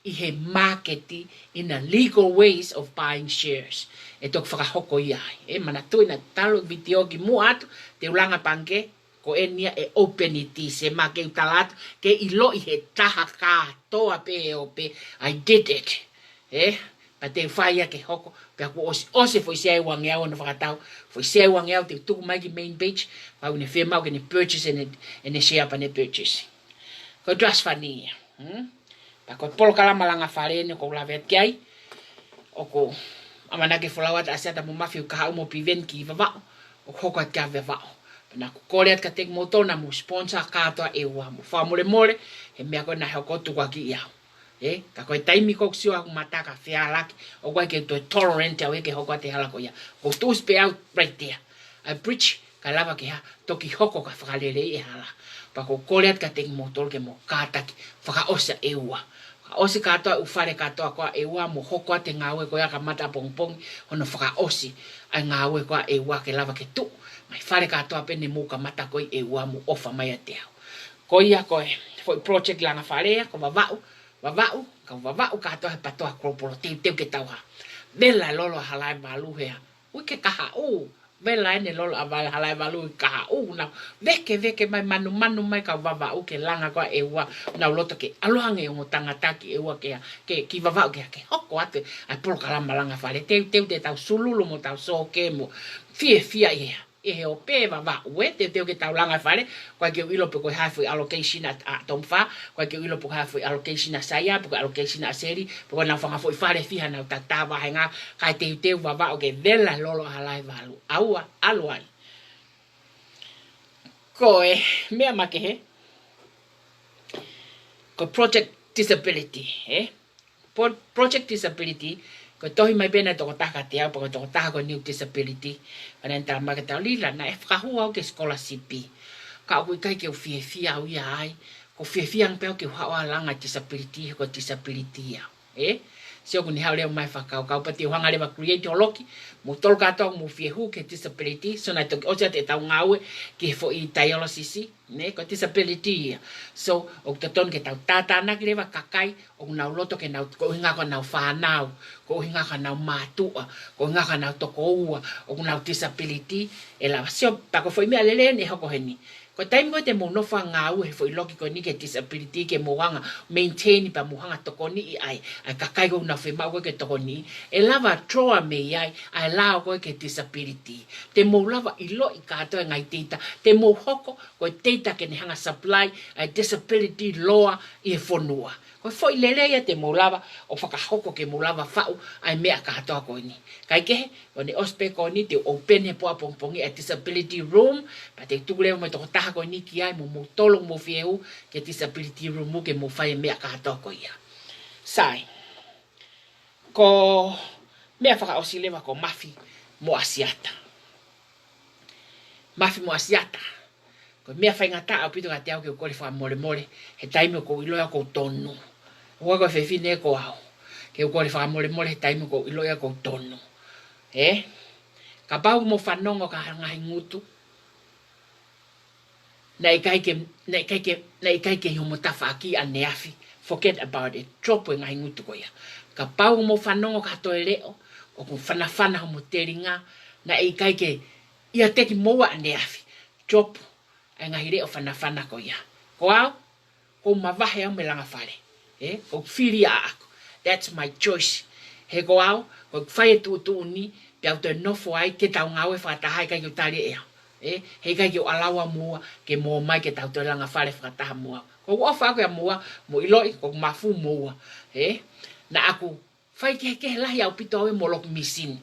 I he marketi in a legal ways of buying shares. E toki whakahoko iai. E mana tui na talo vitio ki mu atu te ulanga pange ko enia e openity se ma ke utalat ke ilo I he taha katoa pe o pe I did it. Pa te whaia ke hoko, pe aku ose foi se wang yao na whakatau, foi se wang yao te tuku mai ki main page, pa une FIEMA'U ke ne purchase ne share pa ne purchase. Ko trust whania. Pa ko polo kalama langa whare ne ko lavet kiai, o ko amana ke whalawat asiata mo mafiu kaha umo piven ki vavao, o hoko at ka vavao. Na ku kore at ka tek moto na mo sponsor katoa e ua mo whamore more, he mea ko na hoko tukwa ki iau. Ka koe taimi kok siu aku mataka whea laki, o koe ke toi tolerant au ke hoko te halako ia. Ko tūs pe out right there. I preach ka lava ke ha, toki hoko ka whakalelei e hala. Pa ko kore at ka teki motor ke mo kātaki, whakaosa e ua. Whakaosi katoa ufare katoa koa e ua mo hoko te ngāwe koe ka mata pongpongi, hono whakaosi ai ngāwe koa e ua ke lava ke tu. Mai whare katoa pene mo ka mata koe e ua mo ofa mai a te au. Ko ia koe, foi project langa wharea, ko wavau, wavau katoa he patoa kropolo teu ke tauha. Vela lolo halai malu hea. Ui ke kaha u. Vela ene lolo halai malu kaha u. Na veke mai manu mai ka vavau ke langa koa e ua. Na uloto ke aluhange o tangataki e ua ke ki vavau ke hoko ate. Ai polo kalama langa whare. Teu te tau sululu mo tau soke mo. Fia ia. E o pe vavau e teu ke tau langa whare. Koe ke uilo pe koe hawhi allocation a tomwha. Koe ke uilo pe koe hawhi allocation a saya. Pe koe allocation a seri. Pe koe nau whangafoi whare fiha nau tatawa henga. Kai teu vavau ke vela lolo halai valu. Aua aluai. Koe mea make he. Koe project disability. Project disability. Ko tohi mai pena toko taka te au, pako toko taka ko new disability. Pana entara maka tau lila na e whakahua au ke scholarship. Ka au ikai ke u fie au ia ai. Ko fie ang peo ke uhawa langa disability, ko disability au. Sio kuni hau leo mai whakau. Kau pati uhanga lewa create holoki. Mo tolu katoa mo fie hu ke disability. So na toki osia te tau ngawe ke fo I dialysis. Ko disability ia. So, o toton ke tau tātānaki lewa kakai. O nau loto ke nau, ko hinga ko nau whanau. Ko hinga ka nau mātua. Ko hinga ka nau toko ua. O nau disability. E lawa sio, pako fo imea lele ne hoko heni. Ko taimi ko te mo nofa ngau he foi loki ko ni ke disability ke mo wanga maintain pa mo hanga toko ni ai kakai ko na FIEMA'U ke toko ni e lava troa me ai lao ko ke disability te mo lava ilo I kato ngai tita te mo hoko ko tita ke ne hanga supply disability law I FONUA ko foi LELEI te mo lava o whakahoko ke mo lava whau ai mea katoa ko ni kai ke o ne ospe ko ni te open he poa pongpongi a disability room pa te tukule mo to taha ko ni ki ai mo tolong mo FIEMA'U ke disability room ke mo fai mea katoa ko ia sai ko mea whakaosi lewa ko mafi mo asiata ko mea whaingata au pito ka te au ke ukore wha more he taimi ko iloia ko tonu ua ko whewhine ko au ke ukore wha more he taimi ko iloia ko tonu ka pau mo whanongo ka ngahi ngutu na ikai ke hiumo tawhaki a neafi forget about it tropo ngahi ngutu ko ia ka pau mo whanongo ka toe leo o ku whanawhana mo teringa na ikai ke ia teki moa a neafi tropo ai ngahi leo whanawhana ko ia ko au ko mawahe au me langa whare ko whiri a ako that's my choice he ko au ko whae tu ni pe au te nofo ai ke tau ngawe whakatahai kai ki utari ea he kai ki o alawa mua ke mo mai ke tau te langa whare whakataha mua ko uofa ako ya mua mo iloi ko mafu mua na aku whai ke lahi au pito au mo lok misin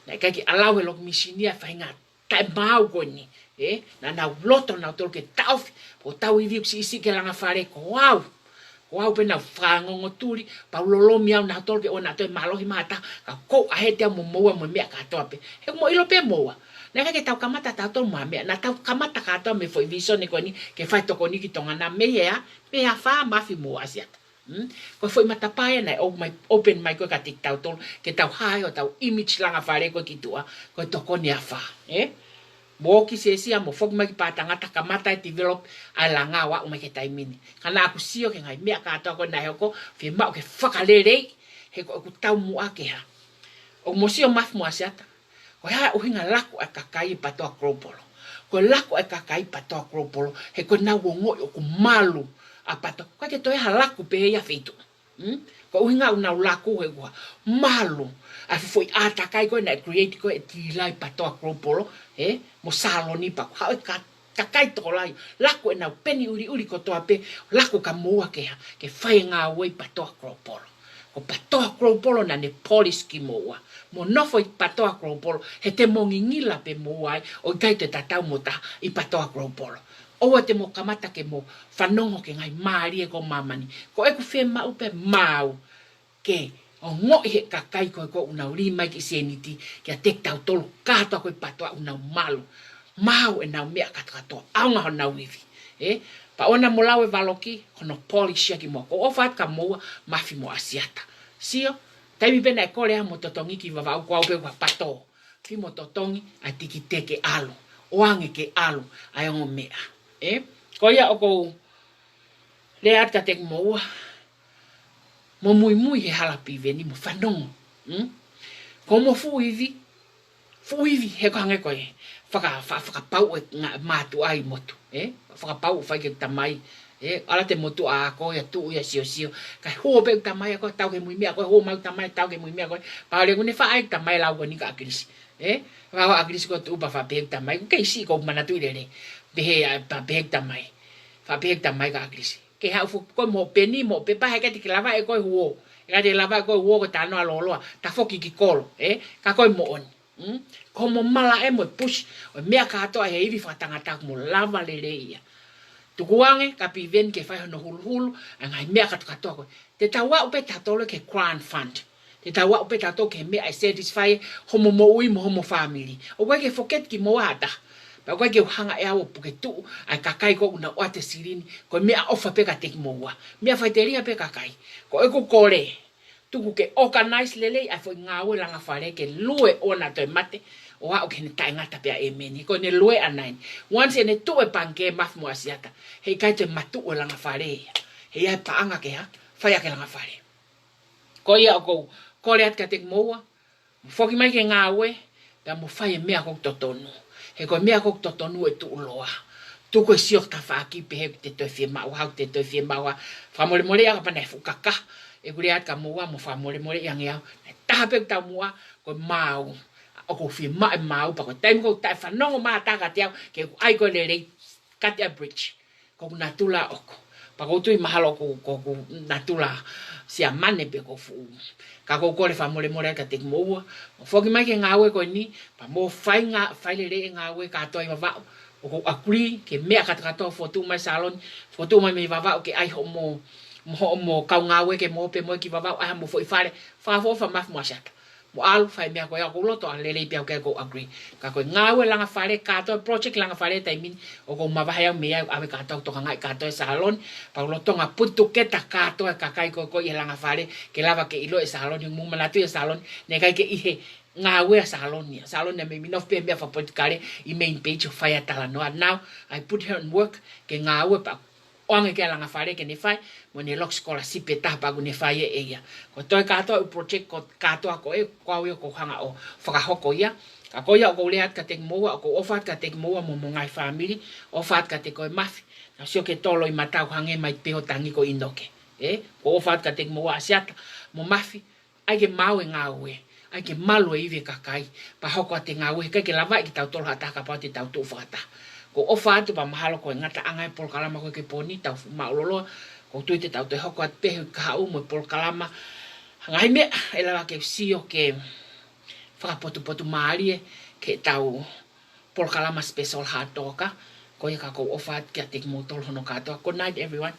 na kai ki alawe lok misin ia whainga tai mau ko ni na nau loto nau tolu ke tau po tau iwi isi ke langa whare ko au pe nau whangongo turi pa ulolomi au nau tolu ke o nau toi malohi mata ka kou ahete au mo moa mo mea katoa pe he mo ilo pe moa na kai ke tau kamata tau tolu mua mea na tau kamata katoa me foi viso ni ko ni ke whai toko ni ki tonga na mea wha mafi moa asiata Ko foi matapaia nei open mai ko ka tik tau tol ke tau hai o tau image langa whare ko ki tua ko toko ni a wha. Mo ki se sia mo fok mai pa tangata kamata e develop ai langa wa o mai ke taimini. Kana aku sio ke ngai mea ka ko na hoko FIEMA'U ke FAKALELE he ko ku tau mu ake ha. O mo sio maf mo asiata. Ko ha o hinga laku a kakai patoa kropolo. Ko laku a kakai patoa kropolo he ko na wongo o ku malu a pato. Ko ke toi ha laku pe ya fitu. Ko hinga una laku he ko malu. A foi atakai ko na create ko e tilai patoa kropolo mo saloni pa ha kakai to lai laku na peni uri ko to ape laku ka moa ke FAINGA we patoa kropolo. O patoa kropolo na ne polish ki moa. Mo nofo i patoa kropolo he te mongingila pe moa o kai te tatau mota i patoa kropolo. Oa te mo kamata ke mo whanongo ke ngai maari e ko mamani. Ko eku FIEMA'U pe mau ke o ngoi he kakai ko unau rimai ki seniti ki a tek tau tolu katoa ko i patoa unau malu. Mau e nau mea katoa aunga ho nau iwi. Pa ona mo lau e valoki hono polishia ki mo. Ko ofat ka moa mafi mo asiata. Sio, taimi pena e kore ha mo totongi ki vavau kwa upe kwa pato. Ki mo totongi a tiki teke alu. Oange ke alu ai o mea. Ko ia o kou leat ka tek moa. Mo mui he halapi veni mo whanongo. Ko mo fuivi he ko hange koe. Whakapau e mātu ai motu. Whakapau whai ke tamai. Ala te motu a ko ia tu ia SIOSIO. Kai ho pe tamai ko tau ke mui mea ko ho mau tamai tau ke mui mea ko. Pa le ngune whaai tamai lau ni ka akirisi. Wa akirisi ko tu pa fa pe tamai. Ke si ko manatu ile. Behe pa pe tamai. Fa pe tamai ka akirisi. Ke ha fu ko mo peni mo pe pa ke ti lava e ko huo. Ka te lava ko huo ko tano alolo. Ta foki ki kolo. Ka ko mo on. Ko mo mala e mo push. O mea ka to he iwi fatangata mo lava leleia. Tukuange ka piven ke fai no hulu angai mea ka to ko. Te tawa upe tatolo ke crown fund. Te tawa upe tato ke mea I satisfy homo MOU mo homo family. O kwa ke forget ki mo ata. Pa kwa ke hanga e awo puke tu ai kakai ko una wate sirini ko mea ofa pe ka tek moa. Mea faiteria pe kakai. Ko eko kore. Tuku ke organize lelei ai foi ngawe langa fare ke lue ona to mate. O ha o ke ne tai ngata pe e meni ko ne lue anain. Once ne tu e panke maf mo asiata. Hei kai te matu o langa fare. Hei ai paanga ke ha. Fai ke langa fare. Ko ia o ko kore at ka tek moa. Foki mai ke ngawe. Pe mo fai mea ko totonu. He ko mea ko totonu e tu loa. Tu ko siok ta faki pe he te to FIEMA'U ha te to FIEMA'U. Fa mole mole ya pa ne fukaka. E kuriat ka moa mo fa mole mole yang ya. Ta pe ta moa ko mau. O ko FIEMA'U mau pa ko time ko ta fa no ma ta ka tia ke ai ko lelei katia bridge. Ko natula oko. Pa ko tu mahalo ko natula sia mane pe ko fu. Ka ko le fa mole mole ka tek moa. Foki mai ke ngawe ko ni pa mo fainga failele ngawe ka to I va. O ko agree ke mea ka to foto mai salon foto mai me va ke ai homo mo ka ngawe ke mo pe mo ki va ai mo foi fare fa maf mo shaka. Mo alu fai mea ko ya ko loto lele pe ke ko agree. Ka ko ngawe langa fare ka to project langa fare taimin o ko ma va ya mea ave ka to ngai ka to salon pa loto nga putu ke ta ka to ka kai ko langa fare ke lava ke ilo salon mu manatu salon ne kai ke ihe ngawe salon ne me minof pe me fa politikare I main page fire tala no now I put her on work ke ngawe pa onge ke langa fare ke ne fai mo ne lok skola si peta pa ne fai e ya ko to ka to project ko ka to ko e kwa ko hanga o faka hoko ya ka ko ya ko leat ka tek moa ko ofat ka tek moa mo ngai family ofat ka tek ko mafi na sio ke tolo I matau hange mai pe o tangi ko inoke ko ofat ka tek moa asiata mo mafi ai ke mau ngawe ai ke malo e iwe kakai pa hoko te ngawe ke lava ki tau tolo hata ka pa te tau tu fata ko ofa atu pa mahalo ko ngata angai pol kalama ko ke poni tau maulolo ko tu te tau te hoko at pe ka u mo pol kalama ngai me ela ke sio ke potu mari ke tau pol kalama special hatoka ko ya ka ko ofa at ke tek motol hono ka to good night everyone.